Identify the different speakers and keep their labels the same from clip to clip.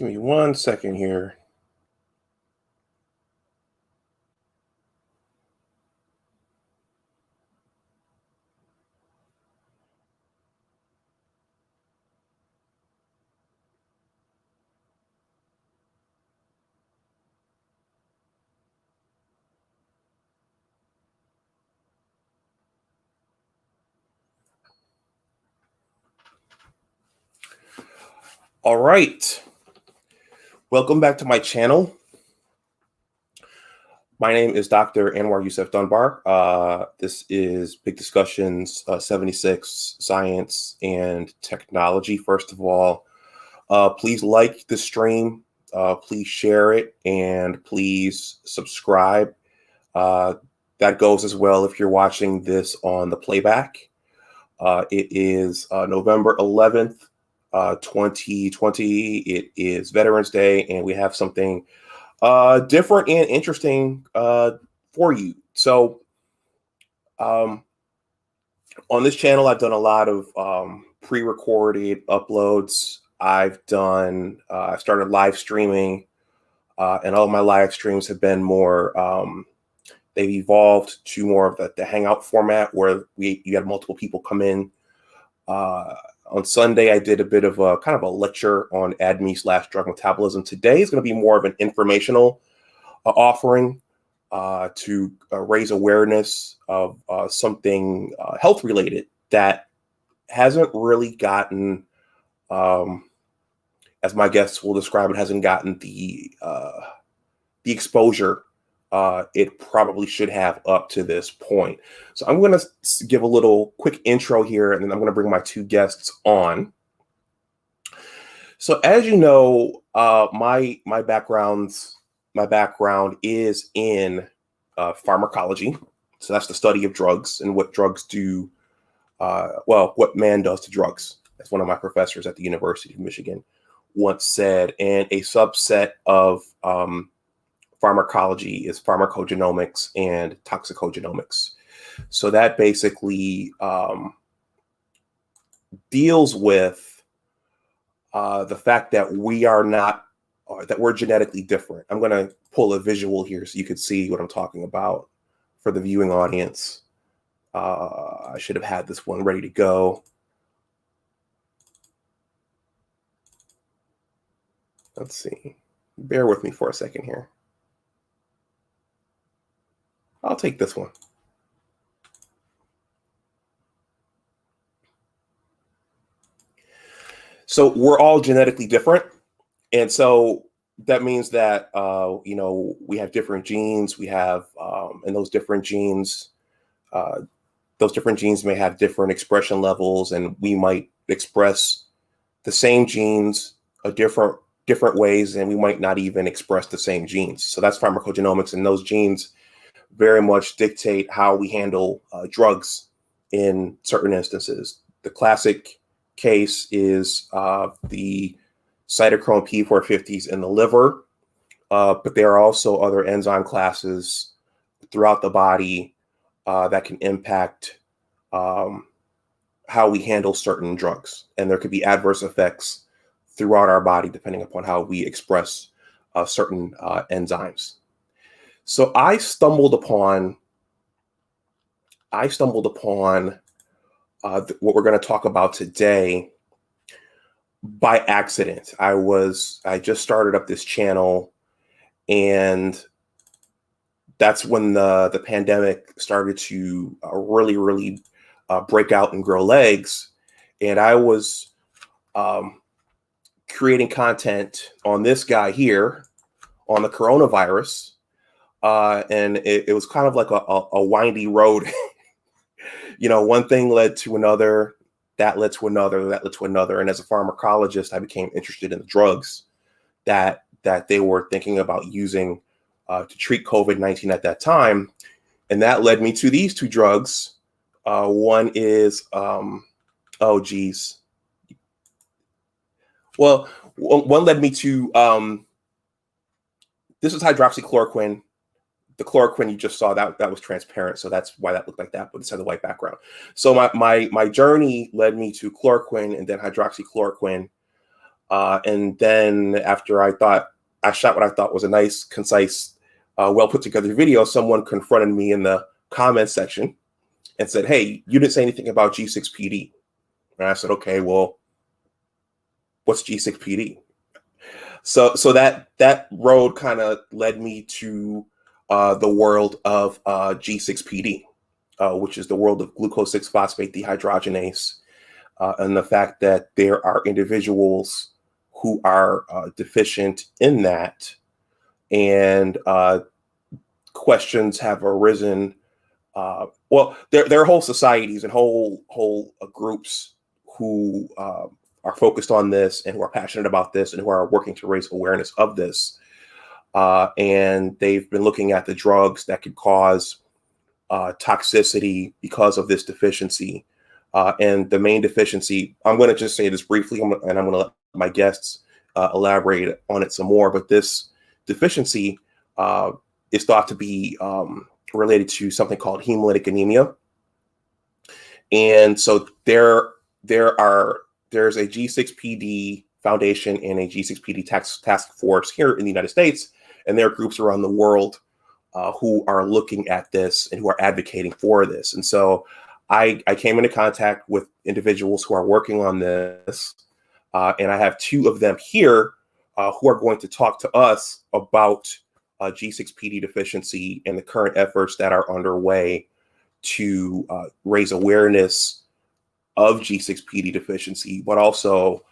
Speaker 1: Give me 1 second here. All right. Welcome back to my channel. My name is Dr. Anwar Youssef Dunbar. This is Big Discussions 76, Science and Technology. First of all, please like the stream, please share it, and please subscribe. That goes as well if you're watching this on the playback. It is November 11th, 2020. It is Veterans Day, and we have something different and interesting for you. So on this channel, I've done a lot of pre-recorded uploads. I've started live streaming, and all of my live streams have been more, they've evolved to more of the Hangout format where you had multiple people come in. On Sunday, I did a bit of a kind of a lecture on ADME/drug metabolism. Today is going to be more of an informational offering to raise awareness of something health related that hasn't really gotten, as my guests will describe it, hasn't gotten the exposure it probably should have up to this point. So I'm going to give a little quick intro here, and then I'm going to bring my two guests on. So as you know, my background is in pharmacology. So that's the study of drugs and what drugs do, what man does to drugs. That's one of my professors at the University of Michigan once said, and a subset of pharmacology is pharmacogenomics and toxicogenomics. So that basically deals with the fact that we are not, that we're genetically different. I'm going to pull a visual here so you can see what I'm talking about for the viewing audience. I should have had this one ready to go. Let's see. Bear with me for a second here. I'll take this one. So we're all genetically different. And so that means that, we have different genes. We have, and those different genes may have different expression levels, and we might express the same genes different ways, and we might not even express the same genes. So that's pharmacogenomics, and those genes very much dictate how we handle drugs in certain instances. The classic case is the cytochrome P450s in the liver, but there are also other enzyme classes throughout the body that can impact how we handle certain drugs. And there could be adverse effects throughout our body depending upon how we express certain enzymes. So I stumbled upon what we're going to talk about today by accident. I just started up this channel, and that's when the pandemic started to really break out and grow legs. And I was creating content on this guy here on the coronavirus. And it was kind of like a windy road. One thing led to another, that led to another, that led to another. And as a pharmacologist, I became interested in the drugs that they were thinking about using to treat COVID-19 at that time. And that led me to these two drugs. One is, one led me to, this is hydroxychloroquine. The chloroquine you just saw, that was transparent, so that's why that looked like that, but it's had a white background. So my journey led me to chloroquine and then hydroxychloroquine. And then after I shot what I thought was a nice, concise, well put together video, someone confronted me in the comments section and said, "Hey, you didn't say anything about G6PD." And I said, "Okay, well, what's G6PD?" So that road kind of led me to the world of G6PD, which is the world of glucose 6-phosphate dehydrogenase, and the fact that there are individuals who are deficient in that, and questions have arisen. Well, there are whole societies and whole groups who are focused on this and who are passionate about this and who are working to raise awareness of this. And they've been looking at the drugs that could cause toxicity because of this deficiency. And the main deficiency, I'm going to just say this briefly, and I'm going to let my guests elaborate on it some more, but this deficiency is thought to be related to something called hemolytic anemia. And so there's a G6PD Foundation and a G6PD task force here in the United States, and there are groups around the world who are looking at this and who are advocating for this. And so I came into contact with individuals who are working on this, and I have two of them here who are going to talk to us about G6PD deficiency and the current efforts that are underway to raise awareness of G6PD deficiency, but also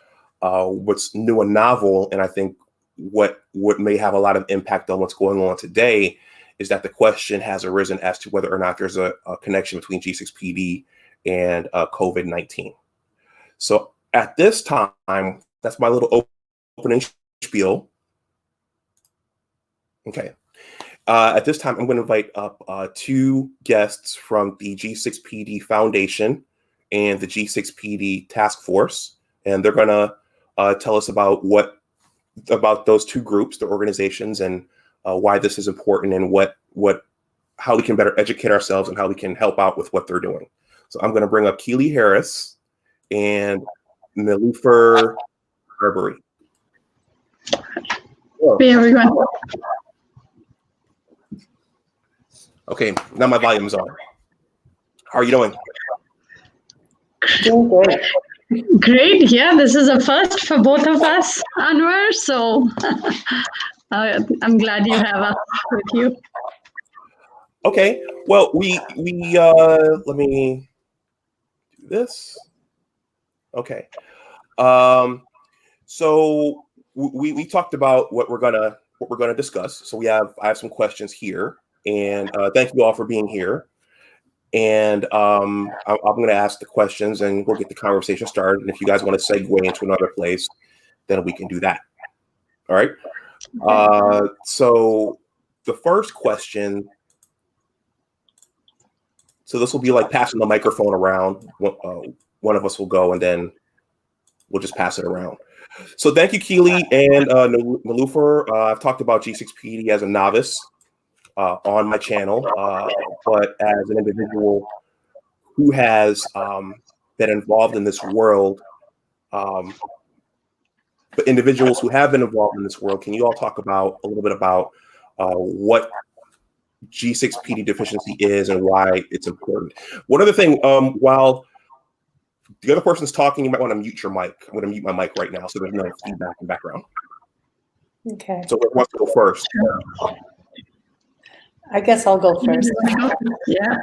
Speaker 1: what's new and novel, and I think what may have a lot of impact on what's going on today, is that the question has arisen as to whether or not there's a connection between G6PD and COVID-19. So at this time, that's my little opening spiel. Okay. At this time, I'm going to invite up two guests from the G6PD Foundation and the G6PD Task Force, and they're going to tell us about those two groups, the organizations, and why this is important, and how we can better educate ourselves and how we can help out with what they're doing. So I'm going to bring up Keely Harris and Niloufar Barbary.
Speaker 2: Hey, everyone.
Speaker 1: Okay, now my volume is on. How are you doing?
Speaker 3: Doing great.
Speaker 2: Great. Yeah, this is a first for both of us, Anwar. So I'm glad you have us with you.
Speaker 1: Okay. Well, we let me do this. Okay. So we talked about what we're gonna discuss. So I have some questions here, and thank you all for being here. And I'm going to ask the questions, and we'll get the conversation started. And if you guys want to segue into another place, then we can do that. All right. So the first question. So this will be like passing the microphone around. One of us will go, and then we'll just pass it around. So thank you, Keely and Niloufar. I've talked about G6PD as a novice on my channel, but as an individual who has been involved in this world, but individuals who have been involved in this world, can you all talk a little bit about what G6PD deficiency is and why it's important? One other thing, while the other person's talking, you might want to mute your mic. I'm going to mute my mic right now so there's no feedback in the background.
Speaker 3: Okay.
Speaker 1: So who wants to go first?
Speaker 3: I guess I'll go first.
Speaker 2: Yeah.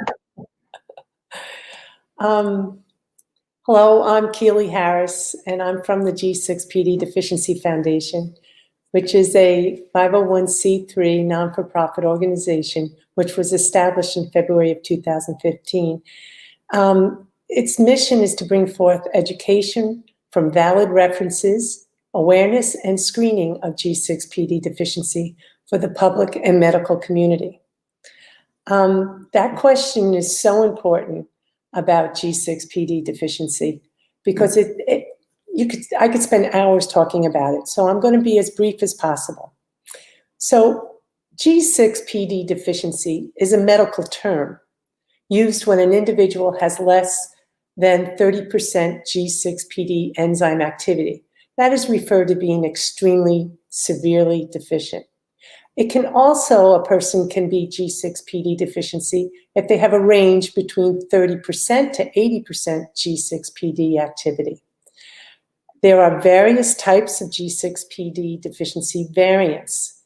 Speaker 3: Hello, I'm Keely Harris, and I'm from the G6PD Deficiency Foundation, which is a 501c3 non-for-profit organization, which was established in February of 2015. Its mission is to bring forth education from valid references, awareness, and screening of G6PD deficiency for the public and medical community. That question is so important about G6PD deficiency because I could spend hours talking about it. So I'm going to be as brief as possible. So G6PD deficiency is a medical term used when an individual has less than 30% G6PD enzyme activity. That is referred to being extremely severely deficient. It can also, a person can be G6PD deficiency if they have a range between 30% to 80% G6PD activity. There are various types of G6PD deficiency variants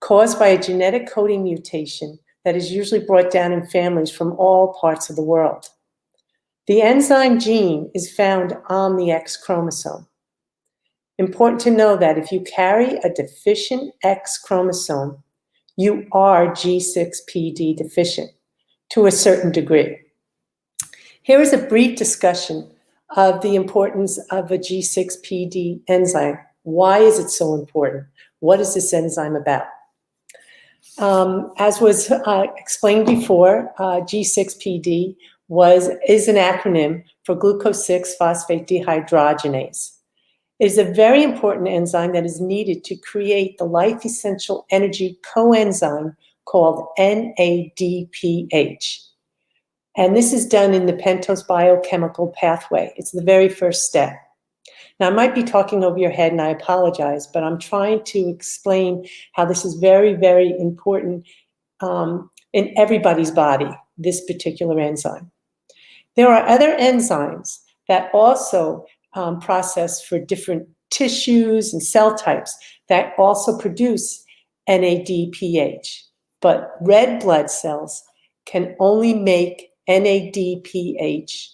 Speaker 3: caused by a genetic coding mutation that is usually brought down in families from all parts of the world. The enzyme gene is found on the X chromosome. Important to know that if you carry a deficient X chromosome, you are G6PD deficient to a certain degree. Here is a brief discussion of the importance of a G6PD enzyme. Why is it so important? What is this enzyme about? As was explained before, G6PD is an acronym for glucose-6-phosphate dehydrogenase. It is a very important enzyme that is needed to create the life-essential energy coenzyme called NADPH. And this is done in the pentose biochemical pathway. It's the very first step. Now, I might be talking over your head, and I apologize, but I'm trying to explain how this is very, very important in everybody's body, this particular enzyme. There are other enzymes that also process for different tissues and cell types that also produce NADPH, but red blood cells can only make NADPH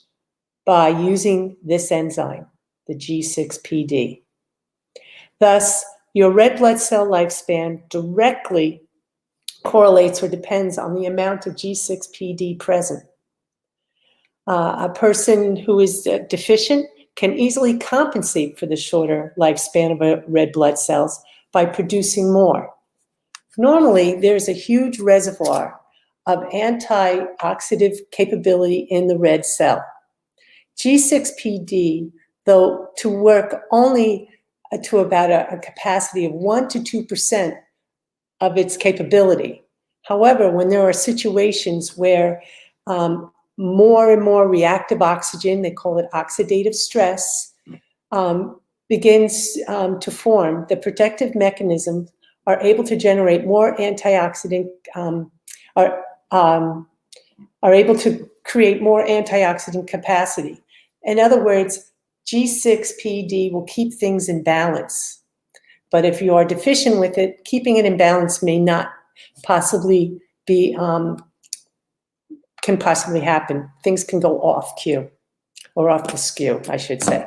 Speaker 3: by using this enzyme, the G6PD. Thus, your red blood cell lifespan directly correlates or depends on the amount of G6PD present. A person who is deficient can easily compensate for the shorter lifespan of red blood cells by producing more. Normally, there's a huge reservoir of antioxidant capability in the red cell. G6PD, though, to work only to about a capacity of 1 to 2% of its capability. However, when there are situations where more and more reactive oxygen, they call it oxidative stress, begins to form, the protective mechanisms are able to generate more antioxidant, are able to create more antioxidant capacity. In other words, G6PD will keep things in balance. But if you are deficient with it, keeping it in balance may not possibly be, can possibly happen. Things can go off cue, or off the skew, I should say.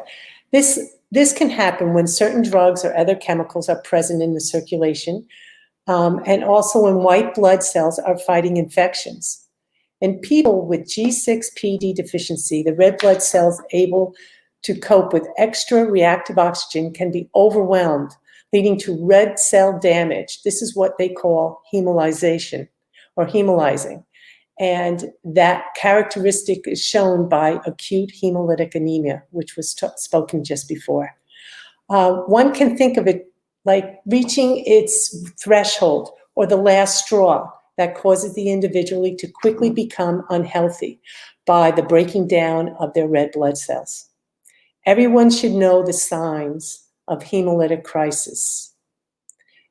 Speaker 3: This can happen when certain drugs or other chemicals are present in the circulation, and also when white blood cells are fighting infections. In people with G6PD deficiency, the red blood cells able to cope with extra reactive oxygen can be overwhelmed, leading to red cell damage. This is what they call hemolysation or hemolyzing. And that characteristic is shown by acute hemolytic anemia, which was spoken just before. One can think of it like reaching its threshold or the last straw that causes the individual to quickly become unhealthy by the breaking down of their red blood cells. Everyone should know the signs of hemolytic crisis.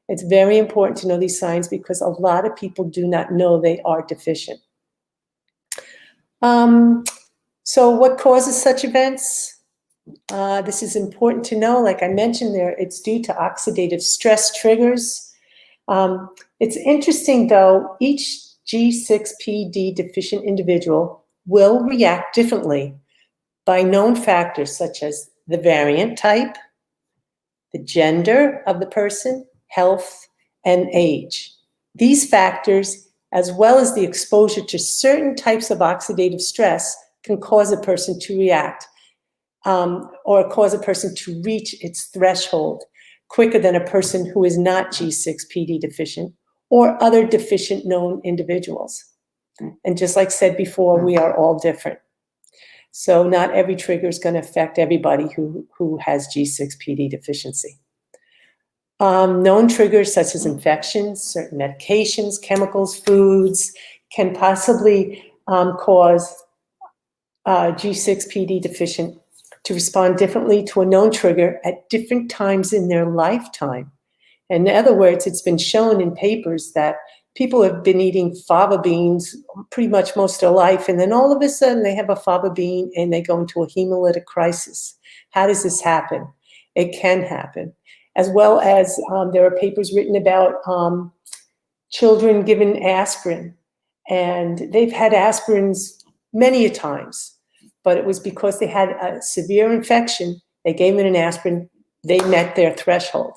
Speaker 3: It's very important to know these signs because a lot of people do not know they are deficient. So what causes such events? This is important to know. Like I mentioned there, it's due to oxidative stress triggers. It's interesting though, each G6PD deficient individual will react differently by known factors such as the variant type, the gender of the person, health, and age. These factors, as well as the exposure to certain types of oxidative stress, can cause a person to react or cause a person to reach its threshold quicker than a person who is not G6PD deficient or other deficient known individuals. And just like said before, we are all different. So not every trigger is going to affect everybody who has G6PD deficiency. Known triggers such as infections, certain medications, chemicals, foods can possibly cause G6PD deficient to respond differently to a known trigger at different times in their lifetime. In other words, it's been shown in papers that people have been eating fava beans pretty much most of their life, and then all of a sudden they have a fava bean and they go into a hemolytic crisis. How does this happen? It can happen. As well as there are papers written about children given aspirin, and they've had aspirins many a times, but it was because they had a severe infection. They gave them an aspirin, they met their threshold.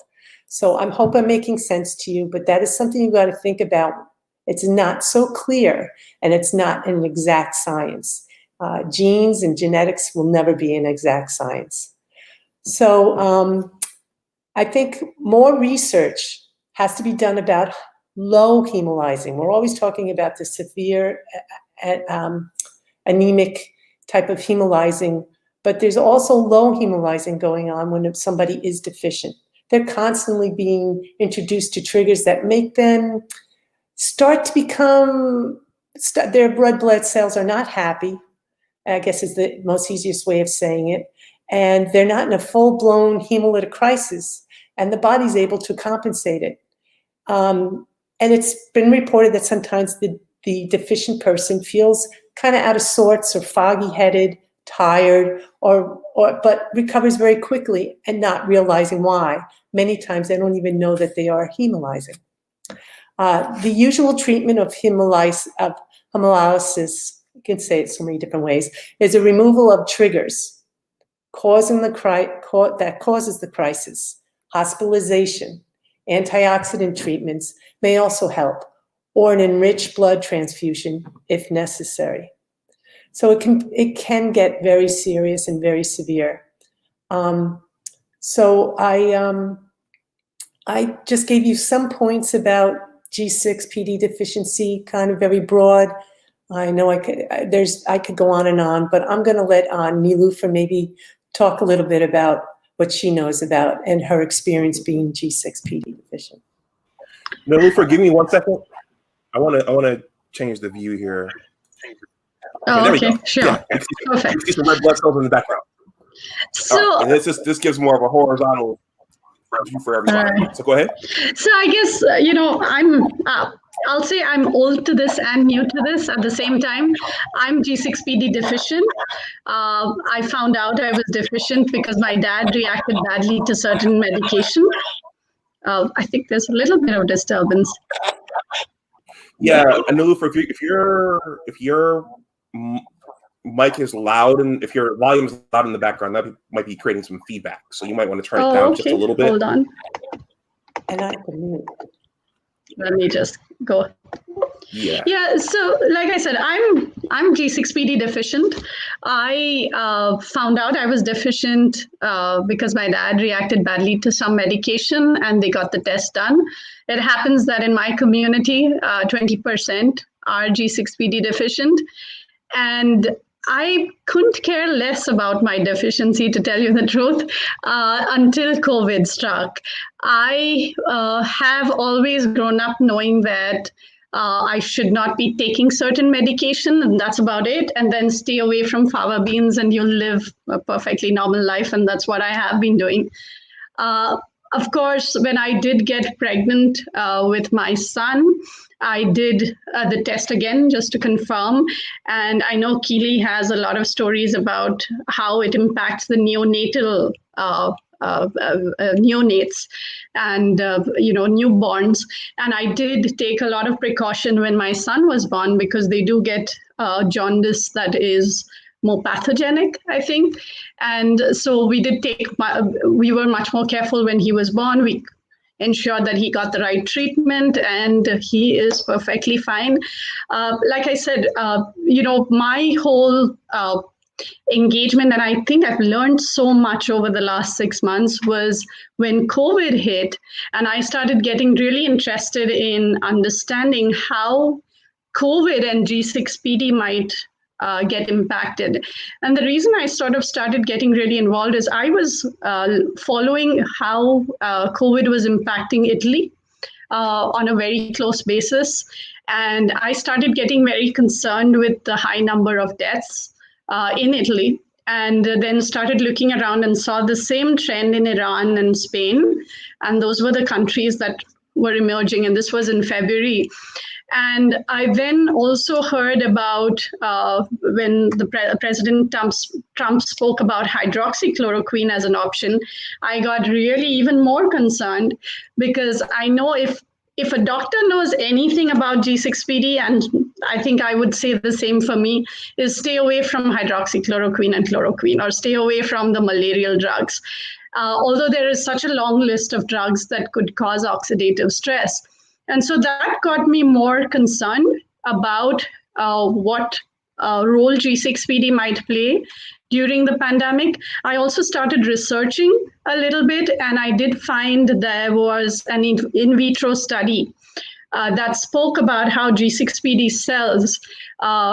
Speaker 3: So I hope I'm making sense to you, but that is something you've got to think about. It's not so clear, and it's not an exact science. Genes and genetics will never be an exact science. So I think more research has to be done about low hemolyzing. We're always talking about the severe anemic type of hemolyzing, but there's also low hemolyzing going on when somebody is deficient. They're constantly being introduced to triggers that make them start to become, their red blood cells are not happy, I guess is the most easiest way of saying it, and they're not in a full-blown hemolytic crisis, and the body's able to compensate it. And it's been reported that sometimes the deficient person feels kind of out of sorts or foggy-headed, tired, but recovers very quickly and not realizing why. Many times they don't even know that they are hemolyzing. The usual treatment of hemolysis, you can say it so many different ways, is a removal of triggers that causes the crisis. Hospitalization, antioxidant treatments may also help, or an enriched blood transfusion if necessary. So it can get very serious and very severe. So I just gave you some points about G6PD deficiency, kind of very broad. I know I could go on and on, but I'm going to let Niloufar maybe talk a little bit about what she knows about and her experience being G6PD deficient.
Speaker 1: Niloufar, give me 1 second. I want to change the view here.
Speaker 2: Oh, okay, sure.
Speaker 1: Yeah,
Speaker 2: Perfect.
Speaker 1: you see some red blood cells in the background.
Speaker 2: So
Speaker 1: and this gives more of a horizontal view for everybody. So go ahead.
Speaker 2: So I guess I'll say I'm old to this and new to this at the same time. I'm G6PD deficient. I found out I was deficient because my dad reacted badly to certain medication. I think there's a little bit of disturbance.
Speaker 1: Yeah, and Niloufar, if your mic is loud and if your volume is loud in the background, that might be creating some feedback. So you might want to turn it down just a little bit.
Speaker 2: Hold on.
Speaker 3: And I can mute.
Speaker 2: Let me just go. Yeah. So like I said, I'm G6PD deficient. I found out I was deficient because my dad reacted badly to some medication and they got the test done. It happens that in my community, 20% are G6PD deficient. And I couldn't care less about my deficiency, to tell you the truth, until COVID struck. I have always grown up knowing that I should not be taking certain medication, and that's about it. And then stay away from fava beans and you'll live a perfectly normal life. And that's what I have been doing. Of course, when I did get pregnant with my son, I did the test again just to confirm. And I know Keely has a lot of stories about how it impacts the neonatal neonates and newborns. And I did take a lot of precaution when my son was born because they do get jaundice that is more pathogenic, I think. And so we were much more careful when he was born. We ensured that he got the right treatment and he is perfectly fine. Like I said, my whole engagement, and I think I've learned so much over the last 6 months, was when COVID hit and I started getting really interested in understanding how COVID and G6PD might get impacted. And the reason I sort of started getting really involved is I was following how COVID was impacting Italy on a very close basis. And I started getting very concerned with the high number of deaths in Italy. and then started looking around and saw the same trend in Iran and Spain. And those were the countries that were emerging. And this was in February. And I then also heard about when President Trump spoke about hydroxychloroquine as an option. I got really even more concerned, because I know if a doctor knows anything about G6PD, and I think I would say the same for me, is stay away from hydroxychloroquine and chloroquine, or stay away from the malarial drugs. Although there is such a long list of drugs that could cause oxidative stress. And so that got me more concerned about what role G6PD might play during the pandemic. I also started researching a little bit, and I did find there was an in vitro study that spoke about how G6PD cells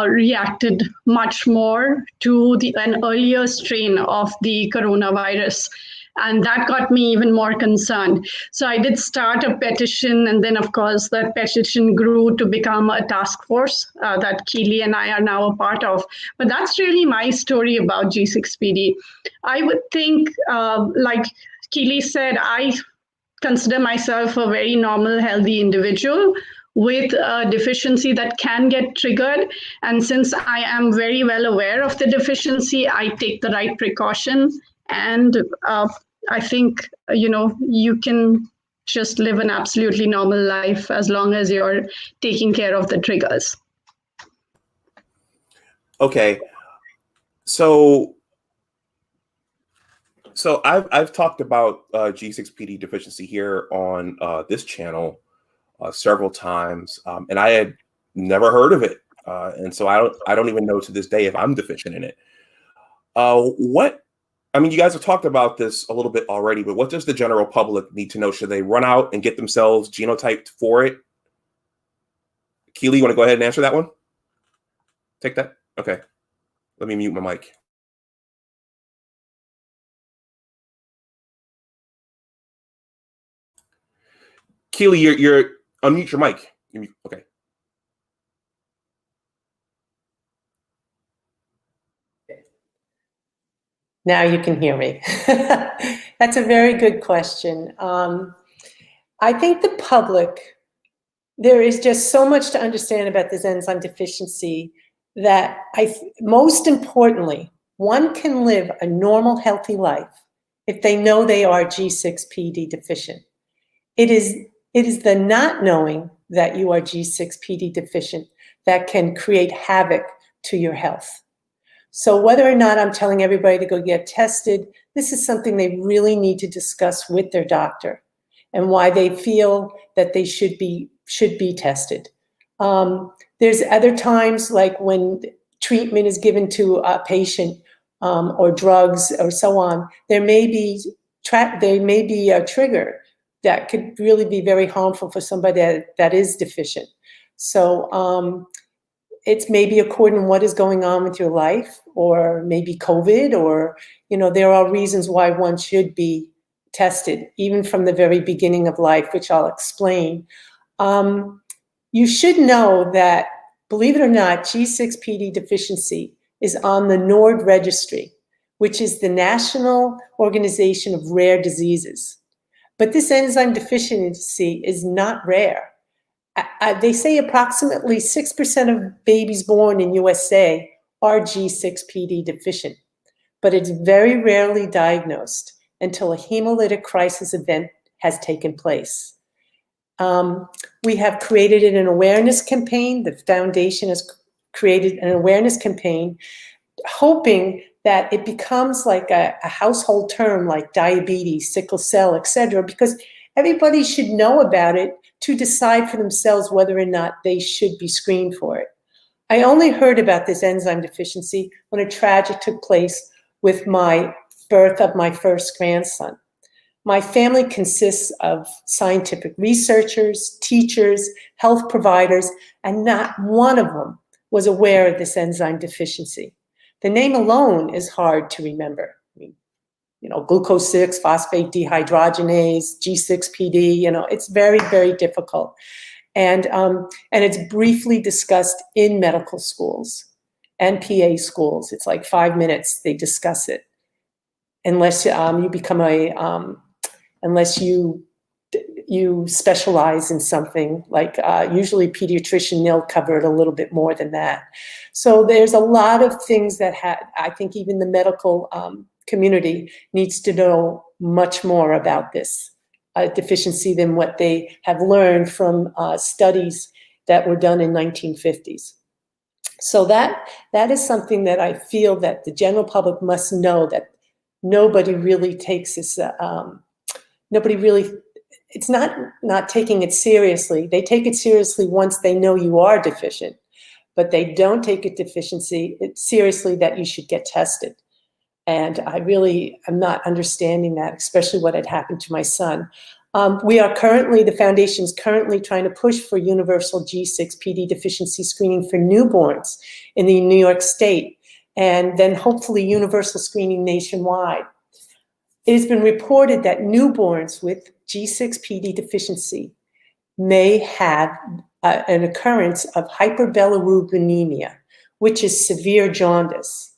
Speaker 2: reacted much more to an earlier strain of the coronavirus. And that got me even more concerned. So I did start a petition, and then, of course, that petition grew to become a task force that Keely and I are now a part of. But that's really my story about G6PD. I would think, like Keely said, I consider myself a very normal, healthy individual with a deficiency that can get triggered. And since I am very well aware of the deficiency, I take the right precaution. And I think, you can just live an absolutely normal life as long as you're taking care of the triggers.
Speaker 1: Okay. So I've talked about G6PD deficiency here on this channel several times, and I had never heard of it. And so I don't even know to this day if I'm deficient in it. You guys have talked about this a little bit already, but what does the general public need to know? Should they run out and get themselves genotyped for it? Keely, you want to go ahead and answer that one? Take that? Okay. Let me mute my mic. Keely, you're unmute your mic. Okay.
Speaker 3: Now you can hear me. That's a very good question. I think the public, there is just so much to understand about this enzyme deficiency that most importantly, one can live a normal, healthy life if they know they are G6PD deficient. It is the not knowing that you are G6PD deficient that can create havoc to your health. So whether or not I'm telling everybody to go get tested, this is something they really need to discuss with their doctor and why they feel that they should be tested. There's other times, like when treatment is given to a patient or drugs or so on, there may be a trigger that could really be very harmful for somebody that is deficient. So it's maybe according to what is going on with your life, or maybe COVID, or, there are reasons why one should be tested, even from the very beginning of life, which I'll explain. You should know that, believe it or not, G6PD deficiency is on the NORD registry, which is the National Organization of Rare Diseases. But this enzyme deficiency is not rare. They say approximately 6% of babies born in USA are G6PD deficient, but it's very rarely diagnosed until a hemolytic crisis event has taken place. We have created an awareness campaign. The foundation has created an awareness campaign, hoping that it becomes like a household term like diabetes, sickle cell, etc., because everybody should know about it to decide for themselves whether or not they should be screened for it. I only heard about this enzyme deficiency when a tragedy took place with my birth of my first grandson. My family consists of scientific researchers, teachers, health providers, and not one of them was aware of this enzyme deficiency. The name alone is hard to remember. Glucose 6-phosphate dehydrogenase, G6PD, it's very, very difficult. And it's briefly discussed in medical schools. and PA schools. It's like 5 minutes, they discuss it. Unless you become unless you specialize in something, like usually pediatrician, they'll cover it a little bit more than that. So there's a lot of things that I think even the medical community needs to know much more about this deficiency than what they have learned from studies that were done in 1950s. So that is something that I feel that the general public must know, that nobody really takes this, it's not taking it seriously. They take it seriously once they know you are deficient, but they don't take it seriously that you should get tested. And I really am not understanding that, especially what had happened to my son. The foundation is currently trying to push for universal G6PD deficiency screening for newborns in the New York State, and then hopefully universal screening nationwide. It has been reported that newborns with G6PD deficiency may have an occurrence of hyperbilirubinemia, which is severe jaundice.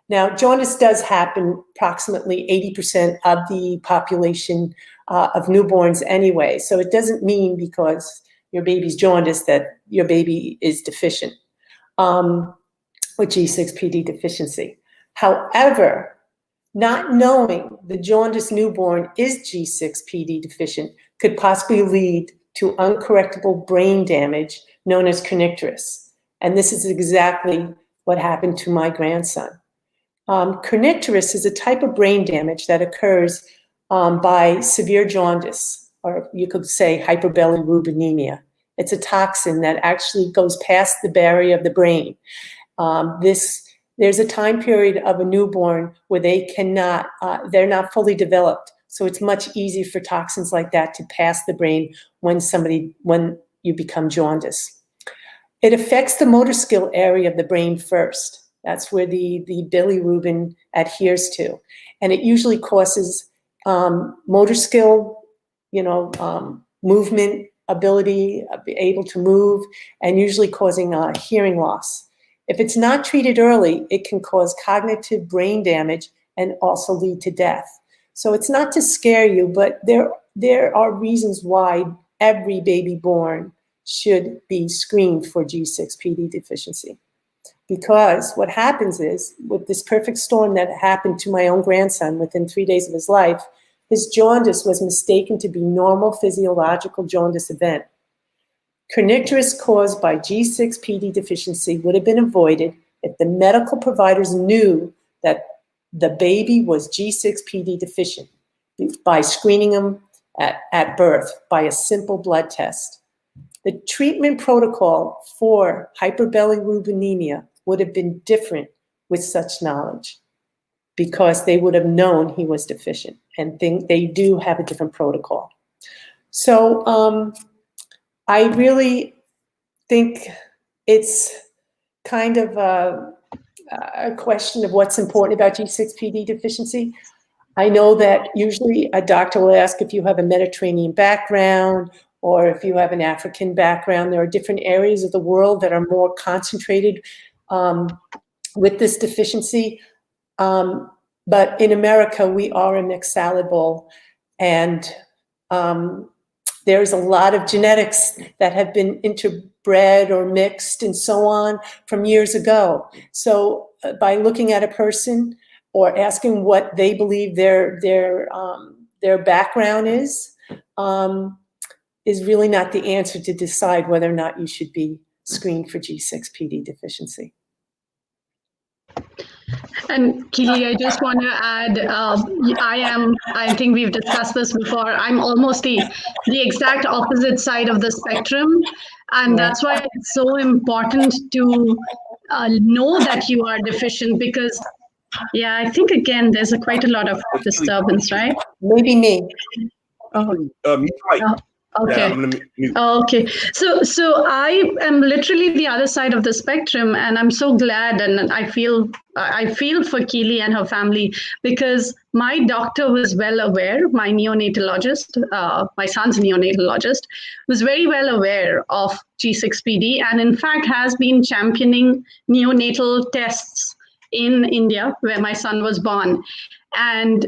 Speaker 3: Now, jaundice does happen approximately 80% of the population of newborns anyway, so it doesn't mean because your baby's jaundice that your baby is deficient with G6PD deficiency. However, not knowing the jaundiced newborn is G6PD deficient could possibly lead to uncorrectable brain damage known as kernicterus. And this is exactly what happened to my grandson. Kernicterus is a type of brain damage that occurs by severe jaundice, or you could say hyperbilirubinemia. It's a toxin that actually goes past the barrier of the brain. There's a time period of a newborn where they're not fully developed. So it's much easier for toxins like that to pass the brain when you become jaundiced. It affects the motor skill area of the brain first. That's where the bilirubin adheres to. And it usually causes motor skill, movement ability, able to move, and usually causing hearing loss. If it's not treated early, it can cause cognitive brain damage and also lead to death. So it's not to scare you, but there are reasons why every baby born should be screened for G6PD deficiency. Because what happens is, with this perfect storm that happened to my own grandson within 3 days of his life, his jaundice was mistaken to be normal physiological jaundice event. Kernicterus caused by G6PD deficiency would have been avoided if the medical providers knew that the baby was G6PD deficient by screening him at birth by a simple blood test. The treatment protocol for hyperbilirubinemia would have been different with such knowledge, because they would have known he was deficient, and they do have a different protocol. So I really think it's kind of a question of what's important about G6PD deficiency. I know that usually a doctor will ask if you have a Mediterranean background or if you have an African background. There are different areas of the world that are more concentrated with this deficiency. But in America, we are a mixed salad bowl, and there's a lot of genetics that have been interbred or mixed and so on from years ago. So by looking at a person or asking what they believe their background is really not the answer to decide whether or not you should be screened for G6PD deficiency.
Speaker 2: And Keely, I just want to add, I think we've discussed this before, I'm almost the exact opposite side of the spectrum. And that's why it's so important to know that you are deficient, because, I think, again, there's quite a lot of disturbance, right?
Speaker 3: Maybe me.
Speaker 2: Oh. Okay.
Speaker 1: Yeah, I'm gonna mute.
Speaker 2: Okay. So I am literally the other side of the spectrum, and I'm so glad, and I feel for Keely and her family, because my doctor was well aware, my neonatologist, my son's neonatologist, was very well aware of G6PD, and in fact has been championing neonatal tests in India, where my son was born. And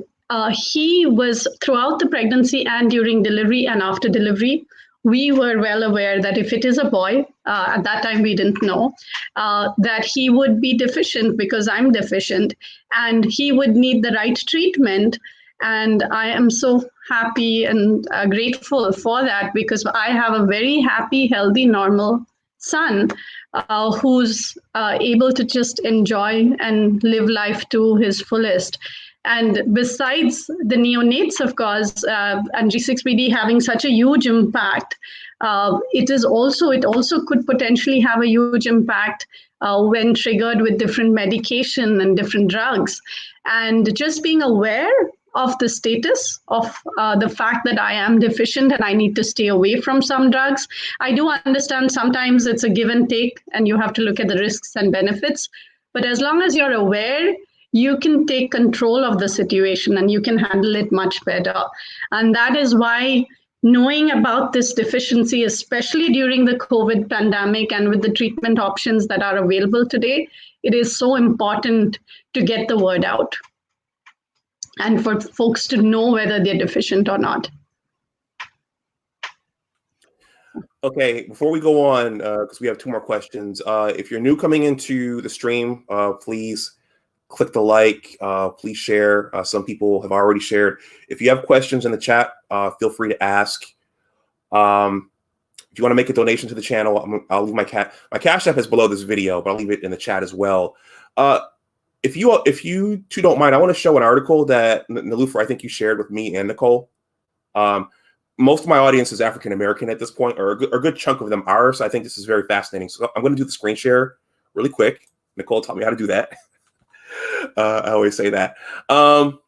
Speaker 2: he was, throughout the pregnancy and during delivery and after delivery, we were well aware that if it is a boy, at that time we didn't know, that he would be deficient because I'm deficient, and he would need the right treatment. And I am so happy and grateful for that, because I have a very happy, healthy, normal son who's able to just enjoy and live life to his fullest. And besides the neonates, of course, and G6PD having such a huge impact, it also could potentially have a huge impact when triggered with different medication and different drugs. And just being aware of the status of the fact that I am deficient and I need to stay away from some drugs. I do understand sometimes it's a give and take, and you have to look at the risks and benefits. But as long as you're aware, you can take control of the situation and you can handle it much better. And that is why knowing about this deficiency, especially during the COVID pandemic and with the treatment options that are available today, it is so important to get the word out and for folks to know whether they're deficient or not.
Speaker 1: Okay, before we go on, because we have 2 more questions, if you're new coming into the stream, please click the like, please share. Some people have already shared. If you have questions in the chat, feel free to ask. If you want to make a donation to the channel, I'll leave my Cash App is below this video, but I'll leave it in the chat as well. If you two don't mind, I want to show an article that Niloufar, I think you shared with me and Nicole. Most of my audience is African American at this point, or a good chunk of them are. So I think this is very fascinating. So I'm going to do the screen share really quick. Nicole taught me how to do that. I always say that. I'm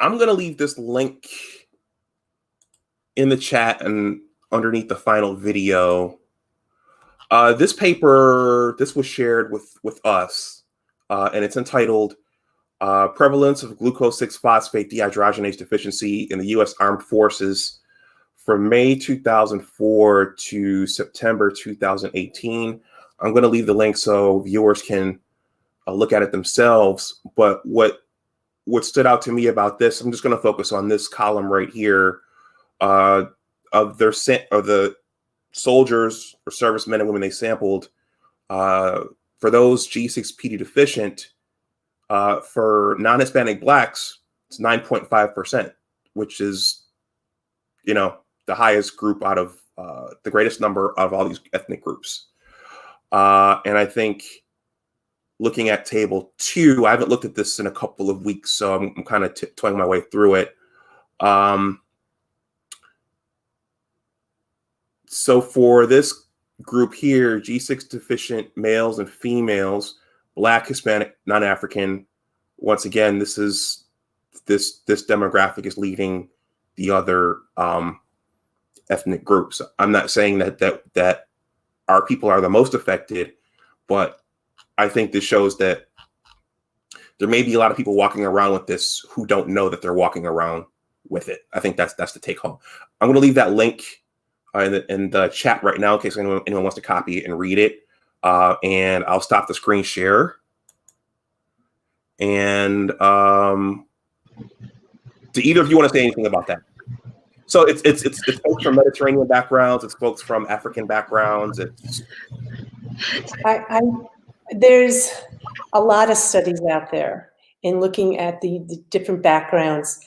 Speaker 1: going to leave this link in the chat and underneath the final video. This paper, this was shared with us, and it's entitled Prevalence of Glucose 6-Phosphate Dehydrogenase Deficiency in the U.S. Armed Forces from May 2004 to September 2018. I'm going to leave the link so viewers can look at it themselves. But what stood out to me about this, I'm just going to focus on this column right here, of the soldiers or servicemen and women they sampled. For those G6PD deficient, for non-Hispanic Blacks, it's 9.5%, which is, the highest group out of the greatest number of all these ethnic groups. And I think looking at table 2, I haven't looked at this in a couple of weeks, so I'm kind of tiptoeing my way through it. So for this group here, G6 deficient males and females, Black, Hispanic, non-African, once again, this demographic is leading the other ethnic groups. I'm not saying that our people are the most affected, but I think this shows that there may be a lot of people walking around with this who don't know that they're walking around with it. I think that's the take home. I'm going to leave that link in the chat right now in case anyone wants to copy it and read it. And I'll stop the screen share. And do either of you want to say anything about that? So it's folks from Mediterranean backgrounds. It's folks from African backgrounds.
Speaker 3: There's a lot of studies out there in looking at the different backgrounds.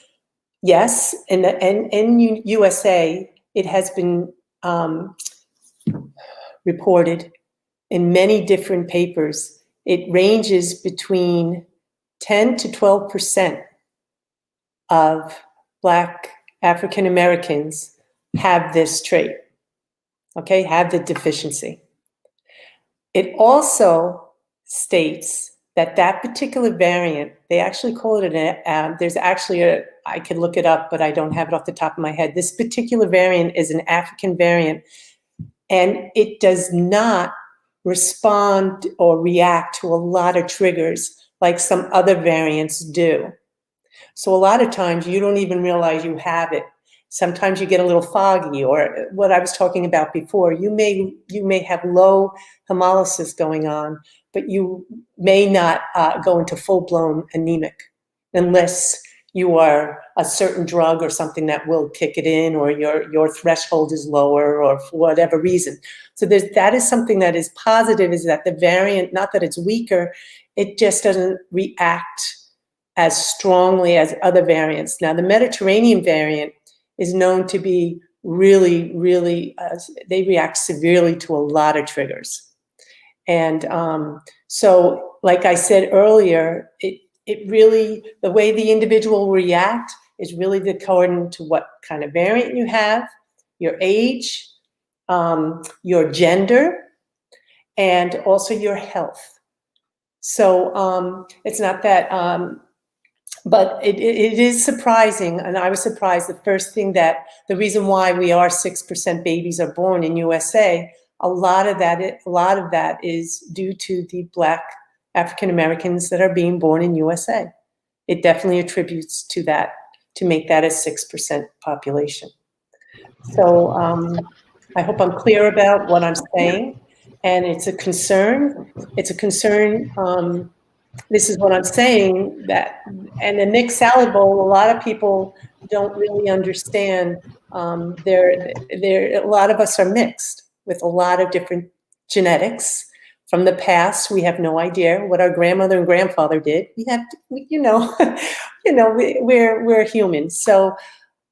Speaker 3: Yes, in USA, it has been reported in many different papers. It ranges between 10 to 12% of Black African Americans have this trait, okay, have the deficiency. It also states that particular variant, they actually call it there's actually I could look it up, but I don't have it off the top of my head. This particular variant is an African variant, and it does not respond or react to a lot of triggers like some other variants do. So a lot of times you don't even realize you have it. Sometimes you get a little foggy, or what I was talking about before, you may have low hemolysis going on, but you may not go into full-blown anemic unless you are a certain drug or something that will kick it in, or your threshold is lower, or for whatever reason. So that is something that is positive, is that the variant, not that it's weaker, it just doesn't react as strongly as other variants. Now, the Mediterranean variant is known to be really, really, they react severely to a lot of triggers. And so, like I said earlier, it really, the way the individual will react is really according to what kind of variant you have, your age, your gender, and also your health. So it's not that, but it is surprising, and I was surprised. The reason why we are 6% babies are born in USA, a lot of that is due to the Black African Americans that are being born in USA. It definitely attributes to that, to make that a 6% population. So I hope I'm clear about what I'm saying, and it's a concern. It's a concern. This is what I'm saying, that, and the Nick Salad Bowl, a lot of people don't really understand. A lot of us are mixed with a lot of different genetics from the past. We have no idea what our grandmother and grandfather did. We have, we're human. So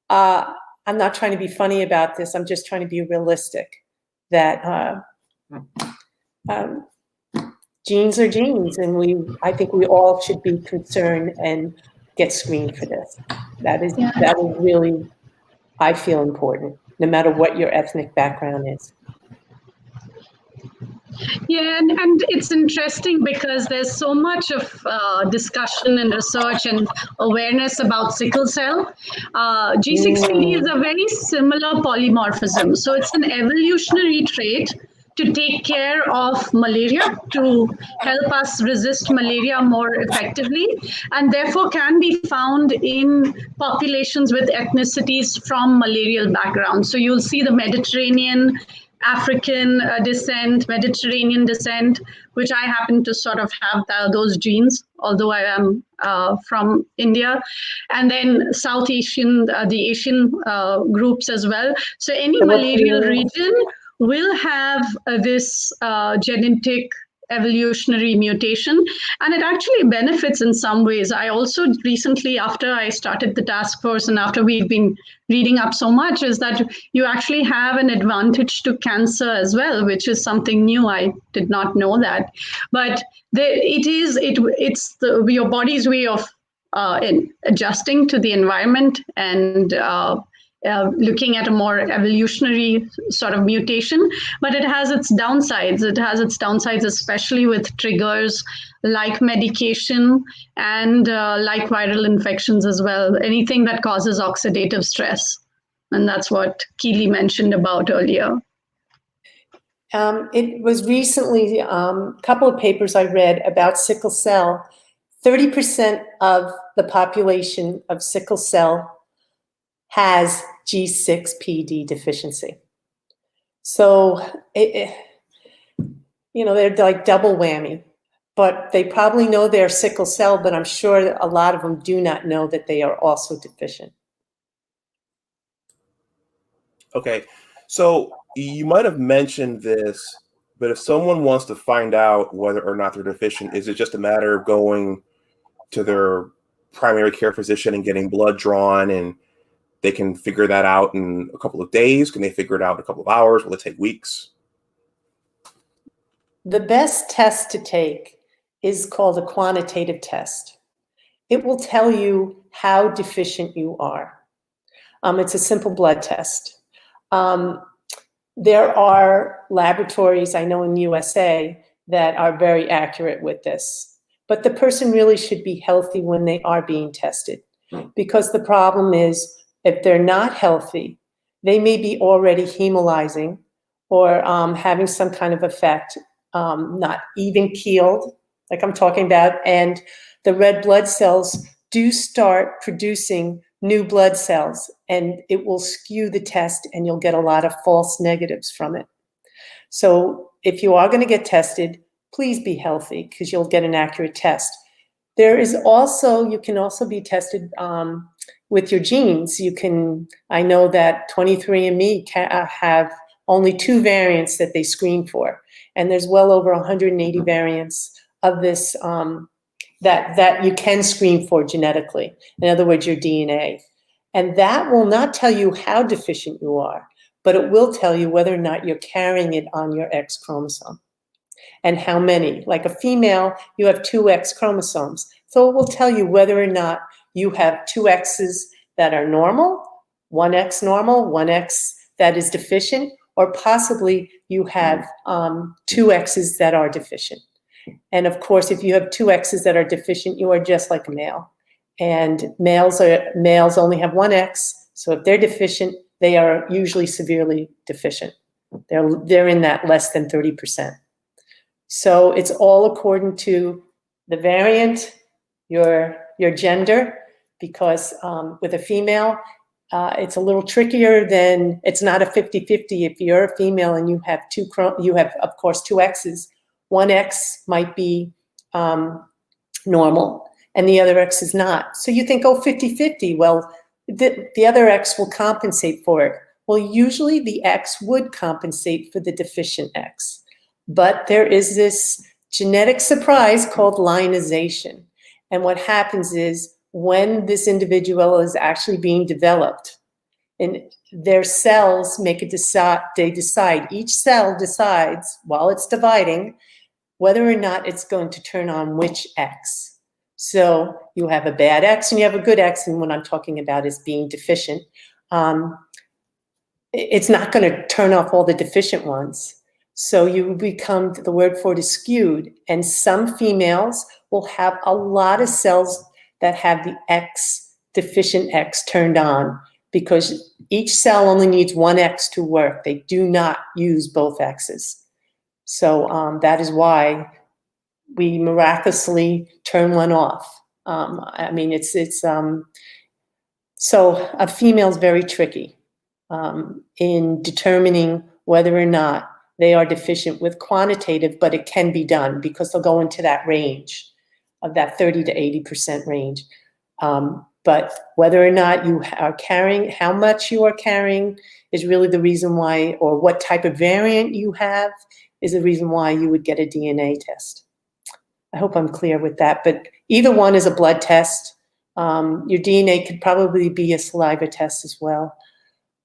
Speaker 3: I'm not trying to be funny about this. I'm just trying to be realistic. That genes are genes, and I think we all should be concerned and get screened for this. That is really, I feel, important, no matter what your ethnic background is.
Speaker 2: Yeah, and it's interesting because there's so much of discussion and research and awareness about sickle cell. G6PD is a very similar polymorphism. So it's an evolutionary trait to take care of malaria, to help us resist malaria more effectively, and therefore can be found in populations with ethnicities from malarial backgrounds. So you'll see the Mediterranean, African descent, Mediterranean descent, which I happen to sort of have those genes, although I am from India, and then South Asian, the Asian groups as well. So any malarial region will have this genetic evolutionary mutation, and it actually benefits in some ways. I also recently, after I started the task force and after we've been reading up so much, is that you actually have an advantage to cancer as well, which is something new. I did not know that, but it's your body's way of adjusting to the environment and looking at a more evolutionary sort of mutation, but it has its downsides. It has its downsides, especially with triggers like medication and like viral infections as well, anything that causes oxidative stress. And that's what Keely mentioned about earlier.
Speaker 3: It was recently a couple of papers I read about sickle cell. 30% of the population of sickle cell has G6PD deficiency. So, they're like double whammy, but they probably know they're sickle cell, but I'm sure a lot of them do not know that they are also deficient.
Speaker 1: Okay, so you might have mentioned this, but if someone wants to find out whether or not they're deficient, is it just a matter of going to their primary care physician and getting blood drawn, and they can figure that out in a couple of days? Can they figure it out in a couple of hours? Will it take weeks?
Speaker 3: The best test to take is called a quantitative test. It will tell you how deficient you are. It's a simple blood test. There are laboratories, I know in USA, that are very accurate with this. but the person really should be healthy when they are being tested. Because the problem is, if they're not healthy, they may be already hemolyzing or having some kind of effect, not even keeled, like I'm talking about, and the red blood cells do start producing new blood cells, and it will skew the test, and you'll get a lot of false negatives from it. So if you are going to get tested, please be healthy, because you'll get an accurate test. There is also, you can also be tested with your genes. I know that 23andMe have only 2 variants that they screen for, and there's well over 180 variants of this that you can screen for genetically. In other words, your DNA. And that will not tell you how deficient you are, but it will tell you whether or not you're carrying it on your X chromosome. And how many. Like a female, you have 2 X chromosomes. So it will tell you whether or not you have 2 X's that are normal, 1 X normal, 1 X that is deficient, or possibly you have 2 X's that are deficient. And of course, if you have 2 X's that are deficient, you are just like a male. And males only have 1 X. So if they're deficient, they are usually severely deficient. They're in that less than 30%. So it's all according to the variant, your gender, because with a female, it's a little trickier than, it's not a 50-50. If you're a female and you have of course 2 X's, 1 X might be normal and the other X is not. So you think, oh, 50-50. Well, the other X will compensate for it. Well, usually the X would compensate for the deficient X. But there is this genetic surprise called lionization. And what happens is when this individual is actually being developed, and their cells make each cell decides while it's dividing whether or not it's going to turn on which X. So you have a bad X and you have a good X, and what I'm talking about is being deficient. It's not going to turn off all the deficient ones. So you become, the word for it is skewed, and some females will have a lot of cells that have the X, deficient X turned on, because each cell only needs 1 X to work. They do not use both X's. So that is why we miraculously turn one off. I mean, so a female is very tricky in determining whether or not they are deficient with quantitative, but it can be done because they'll go into that range of that 30 to 80% range. But whether or not you are carrying, how much you are carrying is really the reason why, or what type of variant you have is the reason why you would get a DNA test. I hope I'm clear with that, but either one is a blood test. Your DNA could probably be a saliva test as well.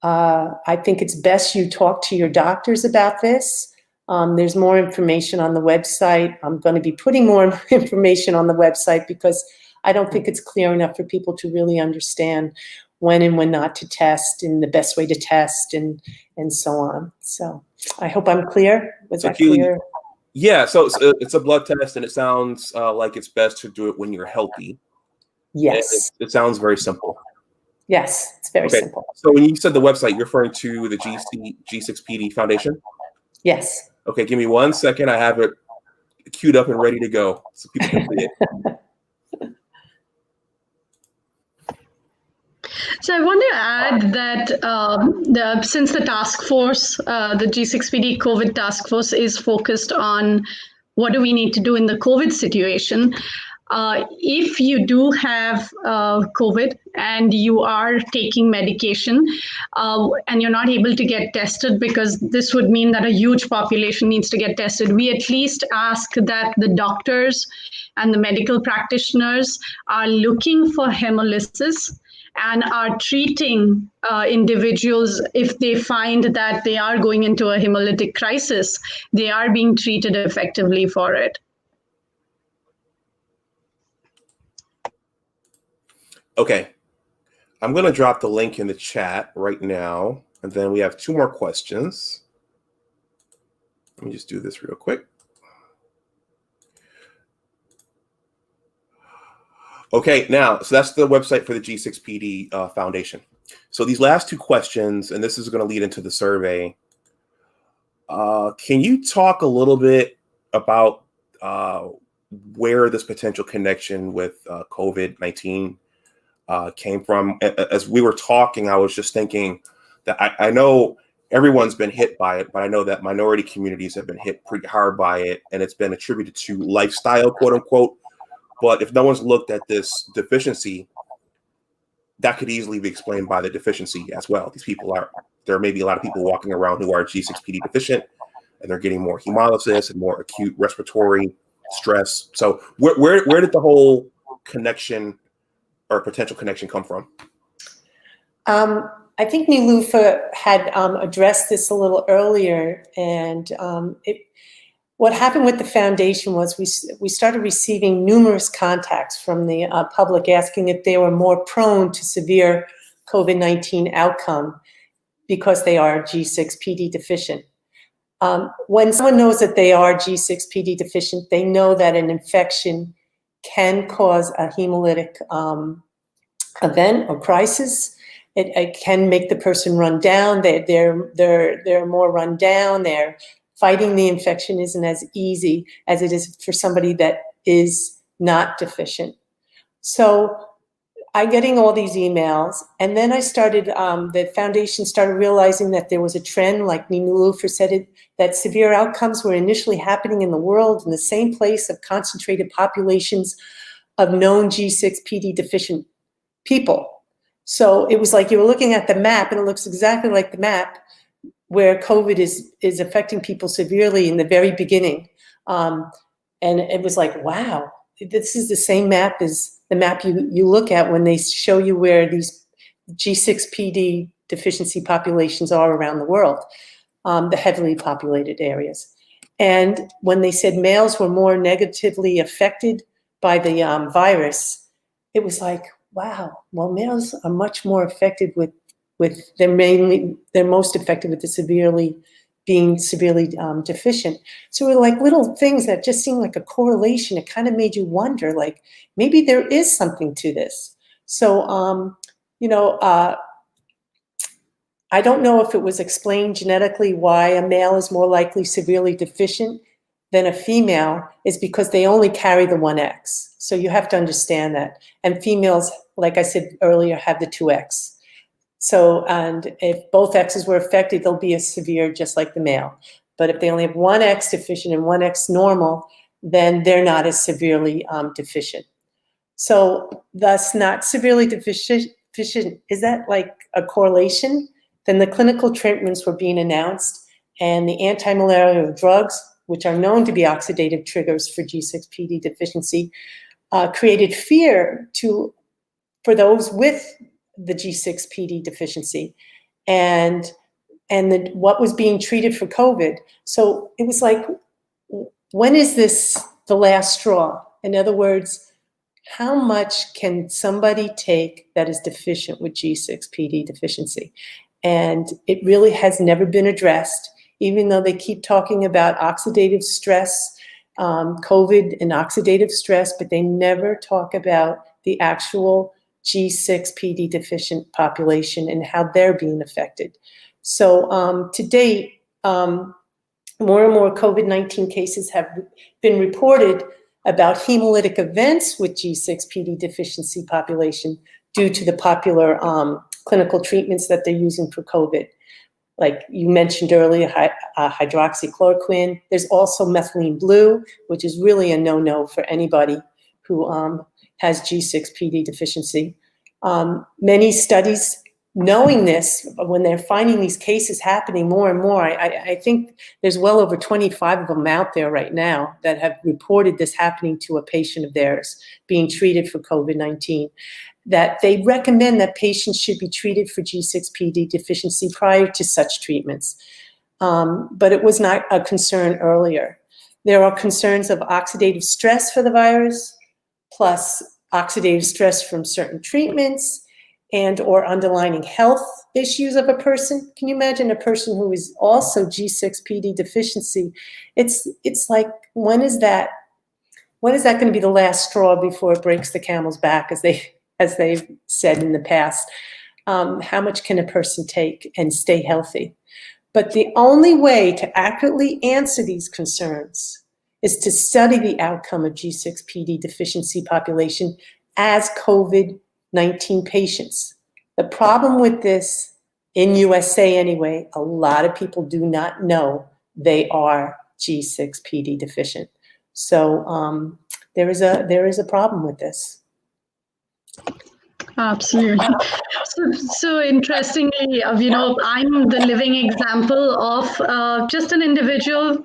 Speaker 3: I think it's best you talk to your doctors about this. There's more information on the website. I'm going to be putting more information on the website because I don't think it's clear enough for people to really understand when and when not to test and the best way to test and so on. So I hope I'm clear. Was that clear?
Speaker 1: Yeah, so it's a blood test, and it sounds like it's best to do it when you're healthy.
Speaker 3: Yes.
Speaker 1: It sounds very simple.
Speaker 3: Yes, it's very simple.
Speaker 1: So when you said the website, you're referring to the G6PD Foundation?
Speaker 3: Yes.
Speaker 1: Okay, give me 1 second. I have it queued up and ready to go so people can see it.
Speaker 2: So I want to add that since the task force, the G6PD COVID task force is focused on what do we need to do in the COVID situation, if you do have COVID and you are taking medication and you're not able to get tested, because this would mean that a huge population needs to get tested, we at least ask that the doctors and the medical practitioners are looking for hemolysis and are treating individuals if they find that they are going into a hemolytic crisis, they are being treated effectively for it.
Speaker 1: Okay, I'm going to drop the link in the chat right now, and then we have 2 more questions. Let me just do this real quick. Okay, now, so that's the website for the G6PD Foundation. So these last two questions, and this is going to lead into the survey. Can you talk a little bit about where this potential connection with COVID-19 came from? As we were talking, I was just thinking that I know everyone's been hit by it, but I know that minority communities have been hit pretty hard by it, and it's been attributed to lifestyle, quote unquote. But if no one's looked at this deficiency, that could easily be explained by the deficiency as well. There may be a lot of people walking around who are G6PD deficient, and they're getting more hemolysis and more acute respiratory stress. So where did the whole connection or potential connection come from?
Speaker 3: I think Nilufer had addressed this a little earlier, and what happened with the foundation was we started receiving numerous contacts from the public asking if they were more prone to severe COVID-19 outcome because they are G6PD deficient. When someone knows that they are G6PD deficient, they know that an infection can cause a hemolytic event or crisis. It can make the person run down. They're more run down. They're fighting the infection isn't as easy as it is for somebody that is not deficient. So I'm getting all these emails, and then I started, the foundation started realizing that there was a trend, like Nilufer said it, that severe outcomes were initially happening in the world in the same place of concentrated populations of known G6PD deficient people. So it was like you were looking at the map, and it looks exactly like the map where COVID is affecting people severely in the very beginning. And it was like, wow, this is the same map as the map you look at when they show you where these G6PD deficiency populations are around the world, the heavily populated areas. And when they said males were more negatively affected by the virus, it was like, wow, well, males are much more affected with they're most affected with the being severely deficient. So we're like little things that just seem like a correlation. It kind of made you wonder, like, maybe there is something to this. So, I don't know if it was explained genetically why a male is more likely severely deficient than a female is because they only carry the 1X. So you have to understand that. And females, like I said earlier, have the 2X. So, and if both X's were affected, they'll be as severe just like the male. But if they only have 1X deficient and 1X normal, then they're not as severely deficient. So thus not severely deficient, is that like a correlation? Then the clinical treatments were being announced, and the anti-malarial drugs, which are known to be oxidative triggers for G6PD deficiency, created fear for those with the G6PD deficiency and what was being treated for COVID. So it was like, when is this the last straw? In other words, how much can somebody take that is deficient with G6PD deficiency? And it really has never been addressed, even though they keep talking about oxidative stress, COVID and oxidative stress, but they never talk about the actual G6PD deficient population and how they're being affected. So to date, more and more COVID-19 cases have been reported about hemolytic events with G6PD deficiency population due to the popular clinical treatments that they're using for COVID. Like you mentioned earlier, hydroxychloroquine. There's also methylene blue, which is really a no-no for anybody who has G6PD deficiency. Many studies knowing this, when they're finding these cases happening more and more, I think there's well over 25 of them out there right now that have reported this happening to a patient of theirs being treated for COVID-19, that they recommend that patients should be treated for G6PD deficiency prior to such treatments. But it was not a concern earlier. There are concerns of oxidative stress for the virus, plus oxidative stress from certain treatments and or underlying health issues of a person. Can you imagine a person who is also G6PD deficiency? It's like, when is that when is that going to be the last straw before it breaks the camel's back, as they've said in the past? How much can a person take and stay healthy? But the only way to accurately answer these concerns is to study the outcome of G6PD deficiency population as COVID-19 patients. The problem with this, in USA anyway, a lot of people do not know they are G6PD deficient. So there is a problem with this.
Speaker 2: Absolutely. So interestingly, I'm the living example of just an individual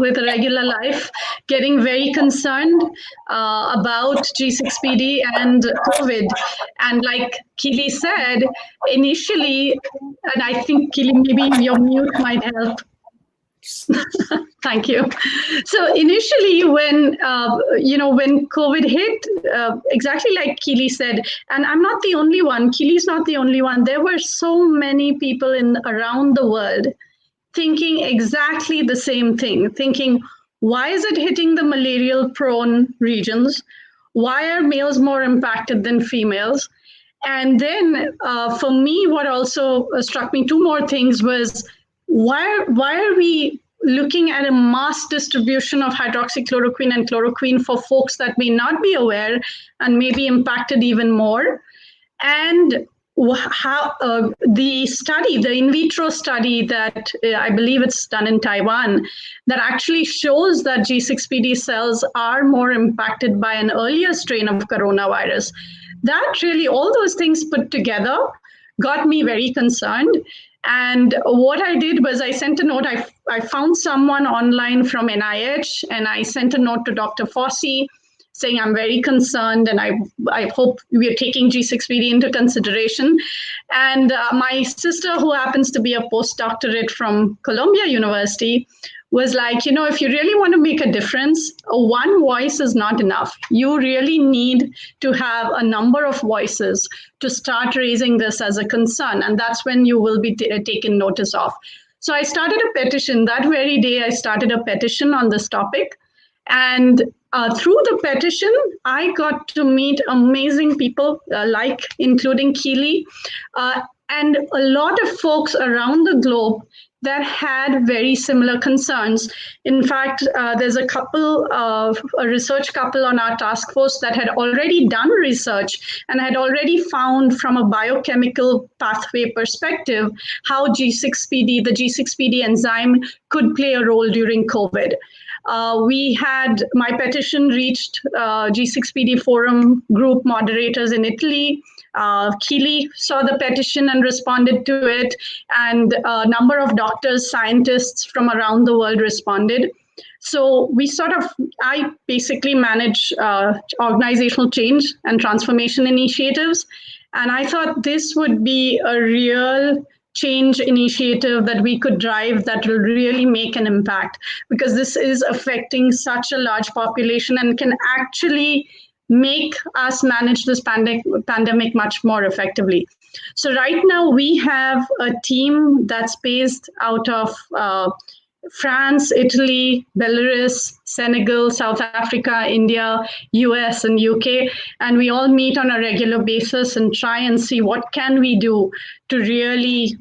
Speaker 2: with a regular life getting very concerned about G6PD and COVID. And like Keely said, initially, and I think Keely, maybe your mute might help. Thank you. So initially, when COVID hit, exactly like Keely said, and I'm not the only one. Keely's not the only one. There were so many people around the world thinking exactly the same thing. Thinking, why is it hitting the malarial-prone regions? Why are males more impacted than females? And then, for me, what also struck me, two more things was, why are we looking at a mass distribution of hydroxychloroquine and chloroquine for folks that may not be aware and may be impacted even more? And how the in vitro study that I believe it's done in Taiwan, that actually shows that G6PD cells are more impacted by an earlier strain of coronavirus. That really, all those things put together, got me very concerned. And what I did was I sent a note. I found someone online from NIH, and I sent a note to Dr. Fossey saying I'm very concerned, and I hope we are taking G6PD into consideration. And my sister, who happens to be a postdoctorate from Columbia University, was like, if you really want to make a difference, one voice is not enough. You really need to have a number of voices to start raising this as a concern. And that's when you will be taken notice of. So I started a petition. That very day, I started a petition on this topic. And through the petition, I got to meet amazing people, including Keely, and a lot of folks around the globe that had very similar concerns. In fact, there's a research couple on our task force that had already done research and had already found from a biochemical pathway perspective how the G6PD enzyme could play a role during COVID. My petition reached G6PD forum group moderators in Italy. Keely saw the petition and responded to it, and a number of doctors, scientists from around the world responded. So I basically manage organizational change and transformation initiatives, and I thought this would be a real change initiative that we could drive that will really make an impact, because this is affecting such a large population and can actually make us manage this pandemic much more effectively. So right now we have a team that's based out of France, Italy, Belarus, Senegal, South Africa, India, US, and UK. And we all meet on a regular basis and try and see what can we do to really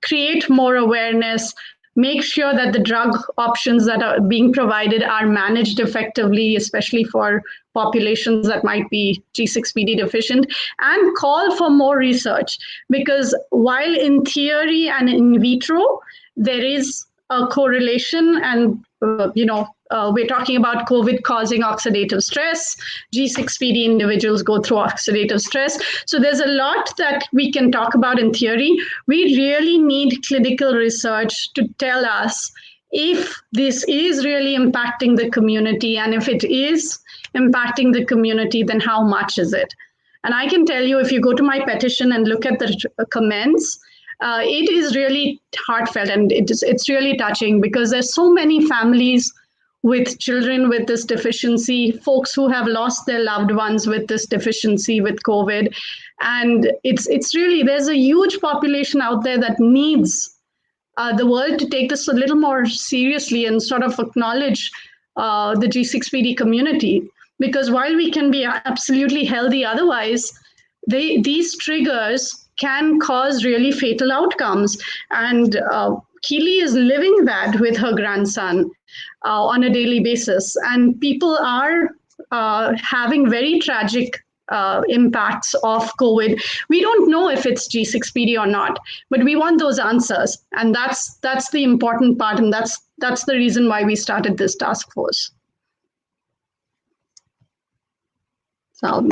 Speaker 2: create more awareness, make sure that the drug options that are being provided are managed effectively, especially for populations that might be G6PD deficient, and call for more research. Because while in theory and in vitro, there is a correlation, and we're talking about COVID causing oxidative stress. G6PD individuals go through oxidative stress. So there's a lot that we can talk about in theory. We really need clinical research to tell us if this is really impacting the community, and if it is impacting the community, then how much is it? And I can tell you, if you go to my petition and look at the comments, it is really heartfelt, and it's really touching, because there's so many families with children with this deficiency, folks who have lost their loved ones with this deficiency with COVID. And it's really, there's a huge population out there that needs the world to take this a little more seriously and sort of acknowledge the G6PD community. Because while we can be absolutely healthy otherwise, these triggers can cause really fatal outcomes. And Keely is living that with her grandson on a daily basis. And people are having very tragic impacts of COVID. We don't know if it's G6PD or not, but we want those answers. And that's the important part. And that's the reason why we started this task force. So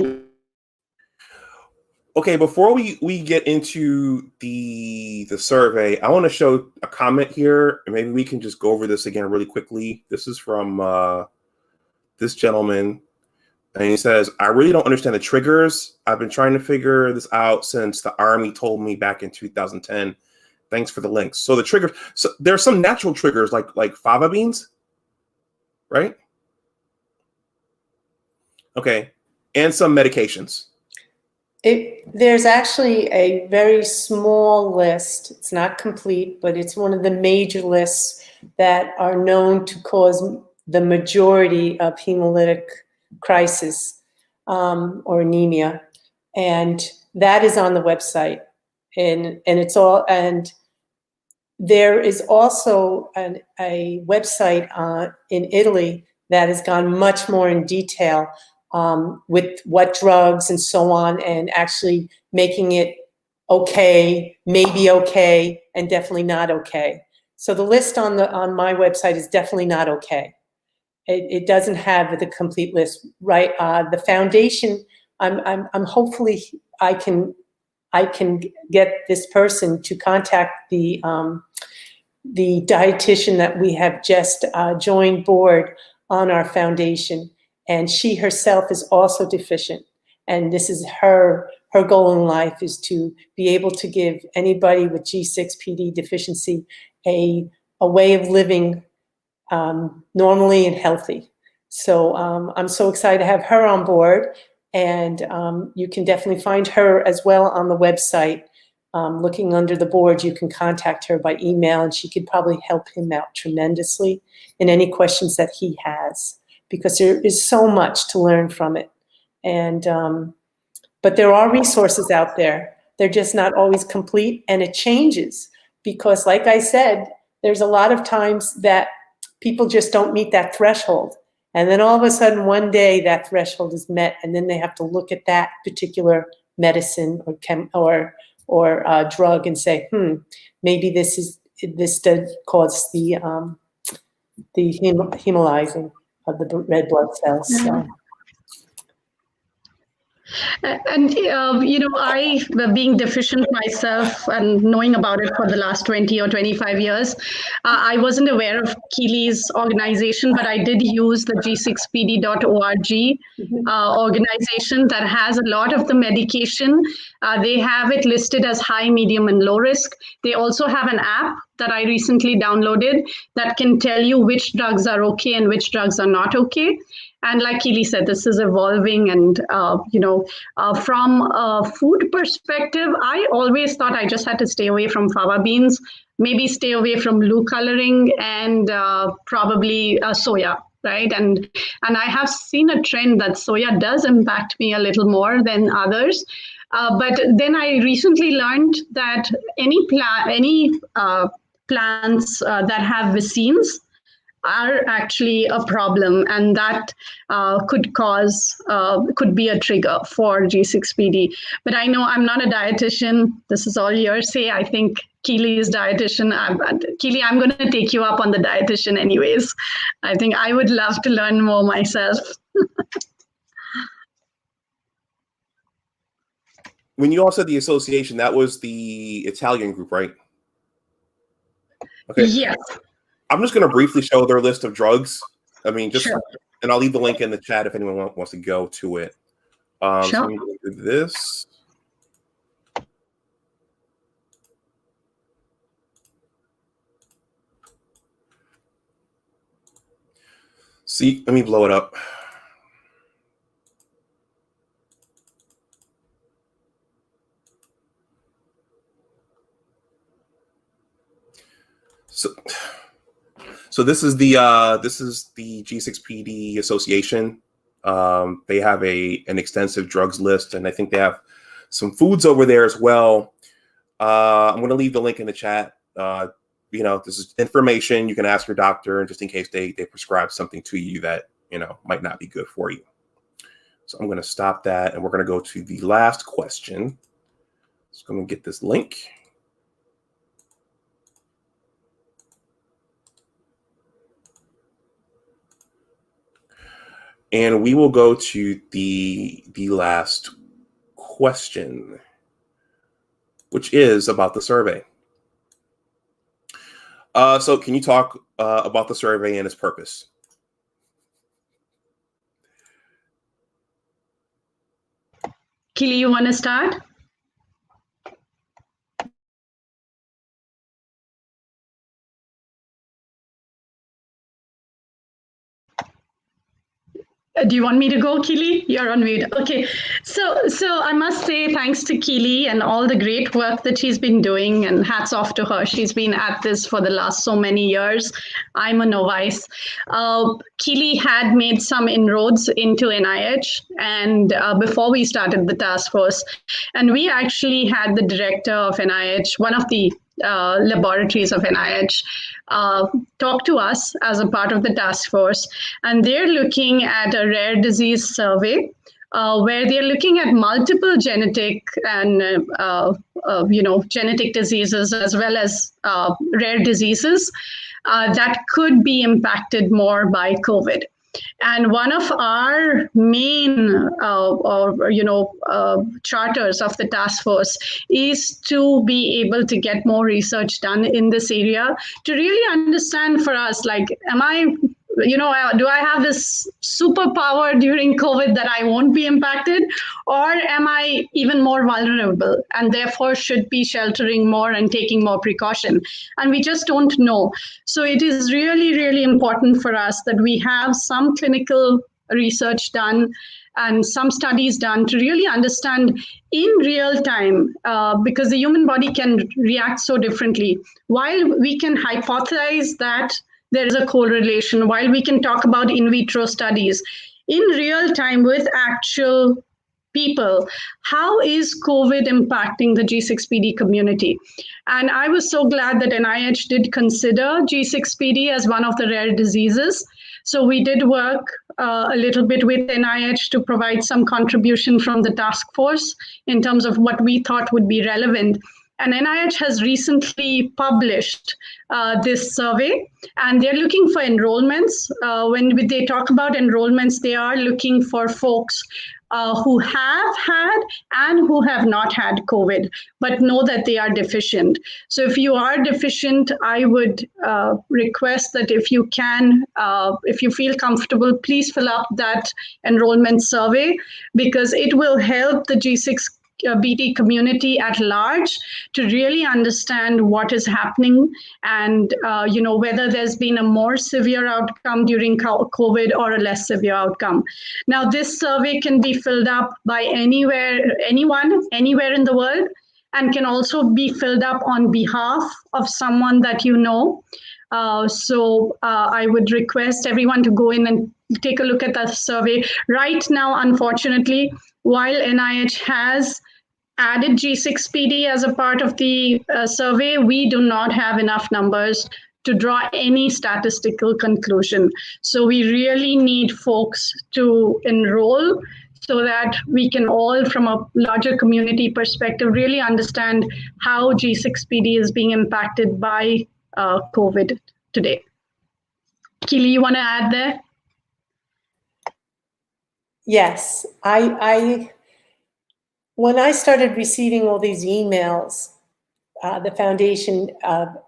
Speaker 1: Okay, before we get into the survey, I want to show a comment here, and maybe we can just go over this again really quickly. This is from this gentleman, and he says, "I really don't understand the triggers. I've been trying to figure this out since the Army told me back in 2010. Thanks for the links." So the triggers, so there are some natural triggers like fava beans, right? Okay, and some medications.
Speaker 3: There's actually a very small list. It's not complete, but it's one of the major lists that are known to cause the majority of hemolytic crisis or anemia, and that is on the website. And it's all. And there is also a website in Italy that has gone much more in detail with what drugs and so on, and actually making it okay, maybe okay, and definitely not okay. So the list on my website is definitely not okay. It doesn't have the complete list, right? The foundation, I'm hopefully I can get this person to contact the dietitian that we have just joined board on our foundation. And she herself is also deficient. And this is her goal in life, is to be able to give anybody with G6PD deficiency a way of living normally and healthy. So I'm so excited to have her on board. And you can definitely find her as well on the website. Looking under the board, you can contact her by email, and she could probably help him out tremendously in any questions that he has, because there is so much to learn from it. And but there are resources out there. They're just not always complete, and it changes because, like I said, there's a lot of times that people just don't meet that threshold. And then all of a sudden, one day that threshold is met, and then they have to look at that particular medicine or drug and say, maybe this does cause the hemolyzing of the red blood cells. So.
Speaker 2: And, I, being deficient myself and knowing about it for the last 20 or 25 years, I wasn't aware of Keely's organization, but I did use the G6PD.org organization that has a lot of the medication. They have it listed as high, medium, and low risk. They also have an app that I recently downloaded that can tell you which drugs are okay and which drugs are not okay. And like Keely said, this is evolving. And, from a food perspective, I always thought I just had to stay away from fava beans, maybe stay away from blue coloring, and probably soya, right? And I have seen a trend that soya does impact me a little more than others. But then I recently learned that any plants that have vicines are actually a problem, and that could be a trigger for G6PD. But I know I'm not a dietitian. This is all hearsay. I think Keely is dietitian. Keely, I'm going to take you up on the dietitian anyways. I think I would love to learn more myself.
Speaker 1: When you all said the association, that was the Italian group, right? Okay.
Speaker 2: Yes.
Speaker 1: I'm just going to briefly show their list of drugs. I mean, just,
Speaker 2: sure.
Speaker 1: And I'll leave the link in the chat if anyone wants to go to it.
Speaker 2: Sure.
Speaker 1: So let me look at this. See, let me blow it up. So this is the G6PD Association. They have an extensive drugs list, and I think they have some foods over there as well. I'm going to leave the link in the chat. This is information you can ask your doctor, just in case they prescribe something to you that might not be good for you. So I'm going to stop that, and we're going to go to the last question. So I'm going to get this link. And we will go to the last question, which is about the survey. So can you talk about the survey and its purpose?
Speaker 2: Keely, you want to start? Do you want me to go, Keely? You're on mute. Okay. So I must say thanks to Keely and all the great work that she's been doing, and hats off to her. She's been at this for the last so many years. I'm a novice. Keely had made some inroads into NIH, and before we started the task force, and we actually had the director of NIH, one of the laboratories of NIH, talk to us as a part of the task force, and they're looking at a rare disease survey where they're looking at multiple genetic and genetic diseases as well as rare diseases that could be impacted more by COVID. And one of our main charters of the task force is to be able to get more research done in this area to really understand for us, like, do I have this superpower during COVID that I won't be impacted, or am I even more vulnerable and therefore should be sheltering more and taking more precaution? And we just don't know. So it is really, really important for us that we have some clinical research done and some studies done to really understand in real time, because the human body can react so differently. While we can hypothesize that there is a correlation, while we can talk about in vitro studies, in real time with actual people, how is COVID impacting the G6PD community? And I was so glad that NIH did consider G6PD as one of the rare diseases. So we did work a little bit with NIH to provide some contribution from the task force in terms of what we thought would be relevant. And NIH has recently published this survey, and they're looking for enrollments. When they talk about enrollments, they are looking for folks who have had and who have not had COVID, but know that they are deficient. So if you are deficient, I would request that if you can, if you feel comfortable, please fill up that enrollment survey, because it will help the G6PD community at large to really understand what is happening and whether there's been a more severe outcome during COVID or a less severe outcome. Now, this survey can be filled up by anyone, anywhere in the world, and can also be filled up on behalf of someone that you know. So I would request everyone to go in and take a look at that survey. Right now, unfortunately, while NIH has added G6PD as a part of the survey, we do not have enough numbers to draw any statistical conclusion. So we really need folks to enroll so that we can all, from a larger community perspective, really understand how G6PD is being impacted by COVID today. Keely, you want to add there?
Speaker 3: Yes, when I started receiving all these emails, the foundation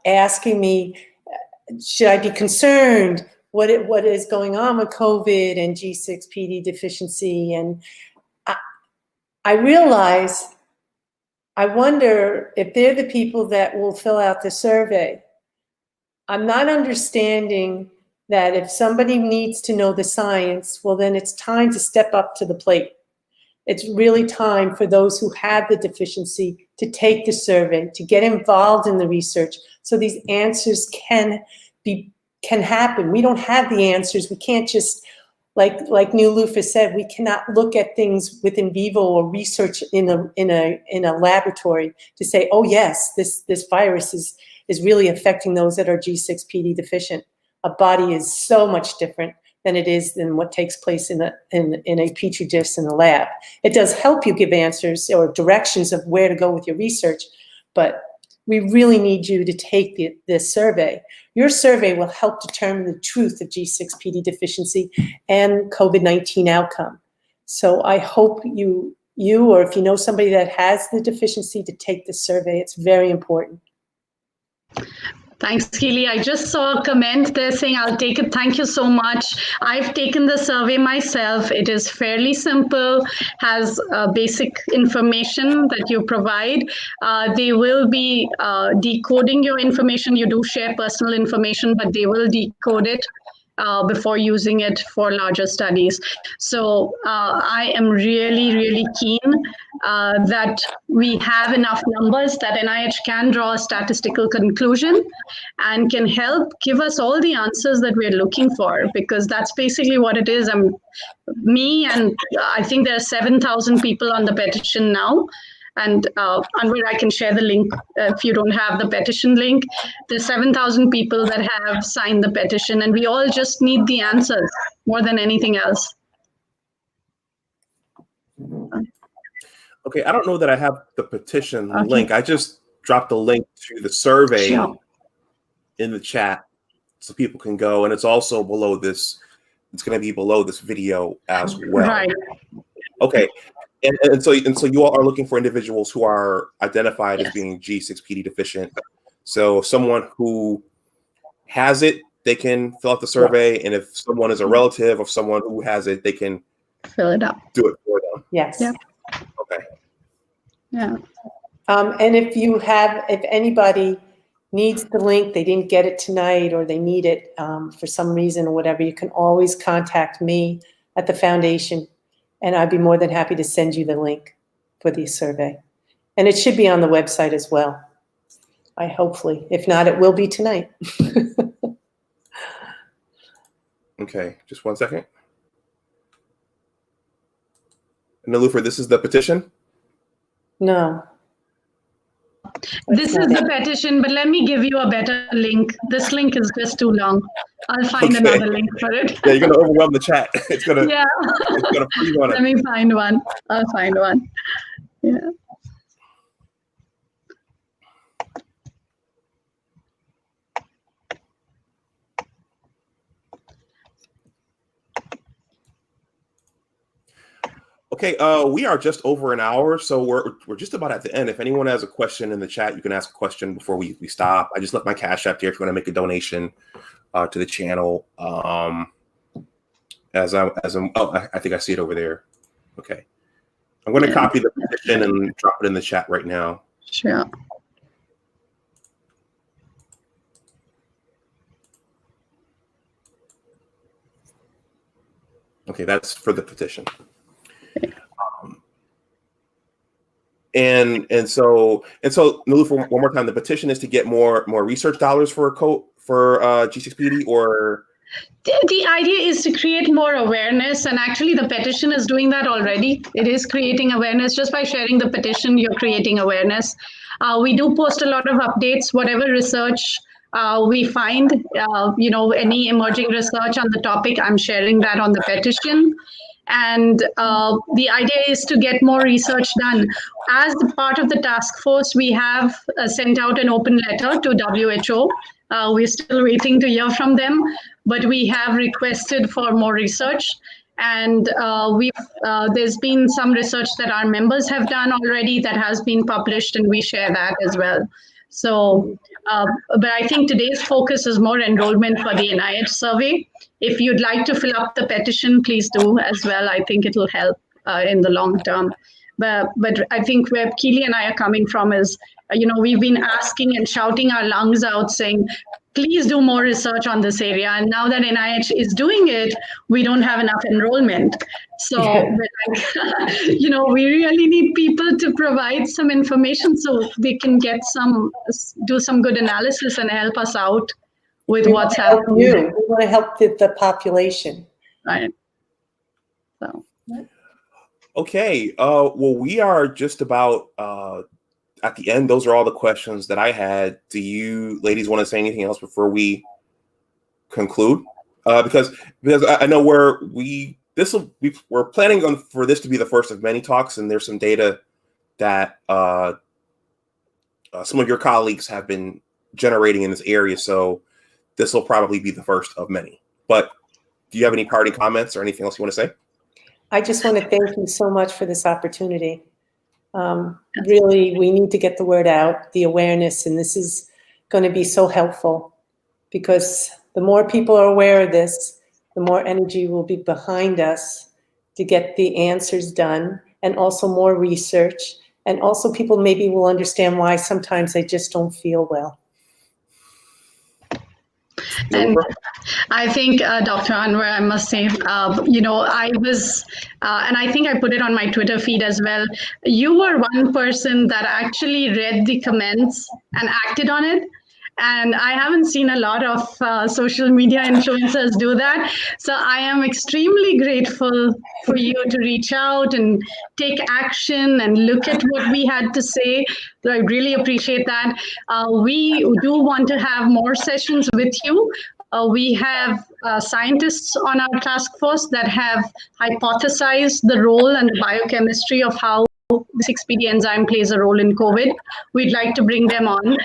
Speaker 3: asking me, should I be concerned? What is going on with COVID and G6PD deficiency? And I realize, I wonder if they're the people that will fill out the survey. I'm not understanding that if somebody needs to know the science, well, then it's time to step up to the plate. It's really time for those who have the deficiency to take the survey, to get involved in the research, so these answers can can happen. We don't have the answers. We can't just, like Nilufer said, we cannot look at things with in vivo or research in a laboratory to say, oh yes, this virus is really affecting those that are G6PD deficient. A body is so much different than it is than what takes place in a petri dish in the lab. It does help you give answers or directions of where to go with your research, but we really need you to take this survey. Your survey will help determine the truth of G6PD deficiency and COVID-19 outcome. So I hope you or if you know somebody that has the deficiency, to take this survey. It's very important.
Speaker 2: Thanks, Keely. I just saw a comment there saying, I'll take it. Thank you so much. I've taken the survey myself. It is fairly simple, has basic information that you provide. They will be decoding your information. You do share personal information, but they will decode it before using it for larger studies. So I am really, really keen that we have enough numbers that NIH can draw a statistical conclusion and can help give us all the answers that we're looking for, because that's basically what it is. Me and I think there are 7,000 people on the petition now. And Anwar, I can share the link if you don't have the petition link. There's 7,000 people that have signed the petition, and we all just need the answers more than anything else.
Speaker 1: Okay, I don't know that I have the petition link. I just dropped the link to the survey in the chat so people can go, and it's also below this. It's going to be below this video as well.
Speaker 2: Right.
Speaker 1: Okay. And so you all are looking for individuals who are identified as being G6PD deficient. So if someone who has it, they can fill out the survey. And if someone is a relative of someone who has it, they can
Speaker 2: fill it up.
Speaker 1: Do it for them.
Speaker 3: Yes.
Speaker 2: Yeah.
Speaker 1: Okay.
Speaker 2: Yeah.
Speaker 3: And if anybody needs the link, they didn't get it tonight, or they need it for some reason or whatever, you can always contact me at the foundation. And I'd be more than happy to send you the link for the survey. And it should be on the website as well. Hopefully. If not, it will be tonight.
Speaker 1: Okay, just 1 second. Nilufer, this is the petition?
Speaker 3: No.
Speaker 2: This is the petition, but let me give you a better link. This link is just too long. I'll find another link for it.
Speaker 1: Yeah, you're going to overwhelm the chat. It's going to freeze on it.
Speaker 2: Let me find one. I'll find one. Yeah.
Speaker 1: Okay, we are just over an hour, so we're just about at the end. If anyone has a question in the chat, you can ask a question before we stop. I just left my Cash App here if you want to make a donation to the channel. I think I see it over there. Okay, I'm going to copy the petition and drop it in the chat right now.
Speaker 2: Sure.
Speaker 1: Okay, that's for the petition. And so Nilufer, one more time, the petition is to get more research dollars for G6PD, or
Speaker 2: the idea is to create more awareness, and actually the petition is doing that already. It is creating awareness. Just by sharing the petition, you're creating awareness. We do post a lot of updates, whatever research we find, any emerging research on the topic, I'm sharing that on the petition. And the idea is to get more research done. As part of the task force, we have sent out an open letter to WHO. We're still waiting to hear from them, but we have requested for more research. And there's been some research that our members have done already that has been published, and we share that as well. So, but I think today's focus is more enrollment for the NIH survey. If you'd like to fill up the petition, please do as well. I think it will help in the long term. But I think where Keely and I are coming from is, we've been asking and shouting our lungs out saying, please do more research on this area. And now that NIH is doing it, we don't have enough enrollment. So, we really need people to provide some information so they can do some good analysis and help us out with
Speaker 3: We
Speaker 2: what's
Speaker 3: want to help
Speaker 2: happening.
Speaker 3: you. We want to help the population.
Speaker 2: Right. So.
Speaker 1: Okay. Well, we are just about at the end. Those are all the questions that I had. Do you ladies want to say anything else before we conclude? Because I know we're planning for this to be the first of many talks, and there's some data that some of your colleagues have been generating in this area. So this will probably be the first of many. But do you have any parting comments or anything else you want to say?
Speaker 3: I just want to thank you so much for this opportunity. Really, we need to get the word out, the awareness, and this is going to be so helpful because the more people are aware of this, the more energy will be behind us to get the answers done, and also more research. And also people maybe will understand why sometimes they just don't feel well.
Speaker 2: And I think, Dr. Anwar, I must say, I was, and I think I put it on my Twitter feed as well. You were one person that actually read the comments and acted on it. And I haven't seen a lot of social media influencers do that. So I am extremely grateful for you to reach out and take action and look at what we had to say. So I really appreciate that. We do want to have more sessions with you. We have scientists on our task force that have hypothesized the role and the biochemistry of how the G6PD enzyme plays a role in COVID. We'd like to bring them on.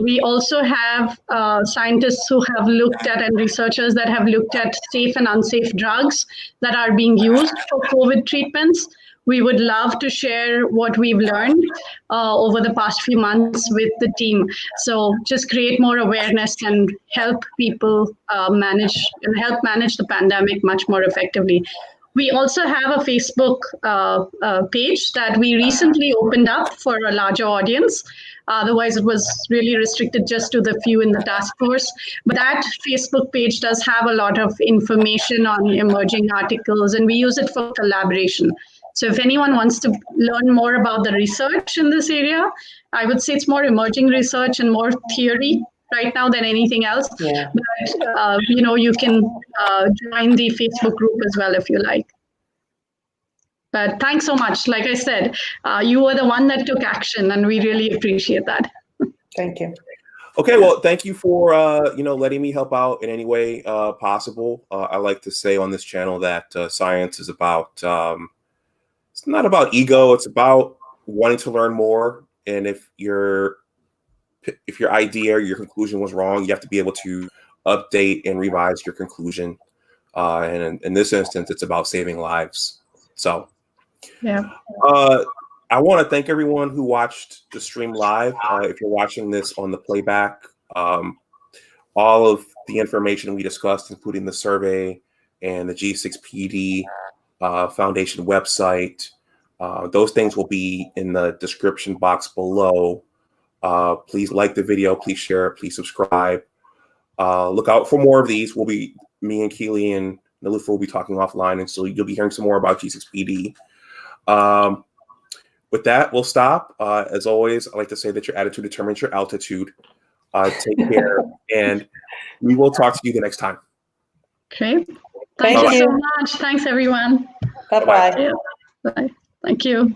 Speaker 2: We also have scientists who have looked at and researchers that have looked at safe and unsafe drugs that are being used for COVID treatments. We would love to share what we've learned over the past few months with the team. So just create more awareness and help people manage the pandemic much more effectively. We also have a Facebook page that we recently opened up for a larger audience. Otherwise, it was really restricted just to the few in the task force. But that Facebook page does have a lot of information on emerging articles, and we use it for collaboration. So if anyone wants to learn more about the research in this area, I would say it's more emerging research and more theory right now than anything else.
Speaker 3: Yeah.
Speaker 2: But, you can join the Facebook group as well if you like. But thanks so much. Like I said, you were the one that took action, and we really appreciate that.
Speaker 3: Thank you.
Speaker 1: Okay, well, thank you for letting me help out in any way possible. I like to say on this channel that science is about it's not about ego. It's about wanting to learn more. And if your idea or your conclusion was wrong, you have to be able to update and revise your conclusion. And in this instance, it's about saving lives. So,
Speaker 2: yeah.
Speaker 1: I want to thank everyone who watched the stream live. If you're watching this on the playback, all of the information we discussed, including the survey and the G6PD Foundation website, those things will be in the description box below. Please like the video, please share it, please subscribe. Look out for more of these. Me and Keely and Nilufer will be talking offline, and so you'll be hearing some more about G6PD. With that, we'll stop. As always, I like to say that your attitude determines your altitude. Take care, and we will talk to you the next time.
Speaker 2: Okay. Thank you so much. Thanks, everyone.
Speaker 3: Bye-bye.
Speaker 2: Bye. Thank you.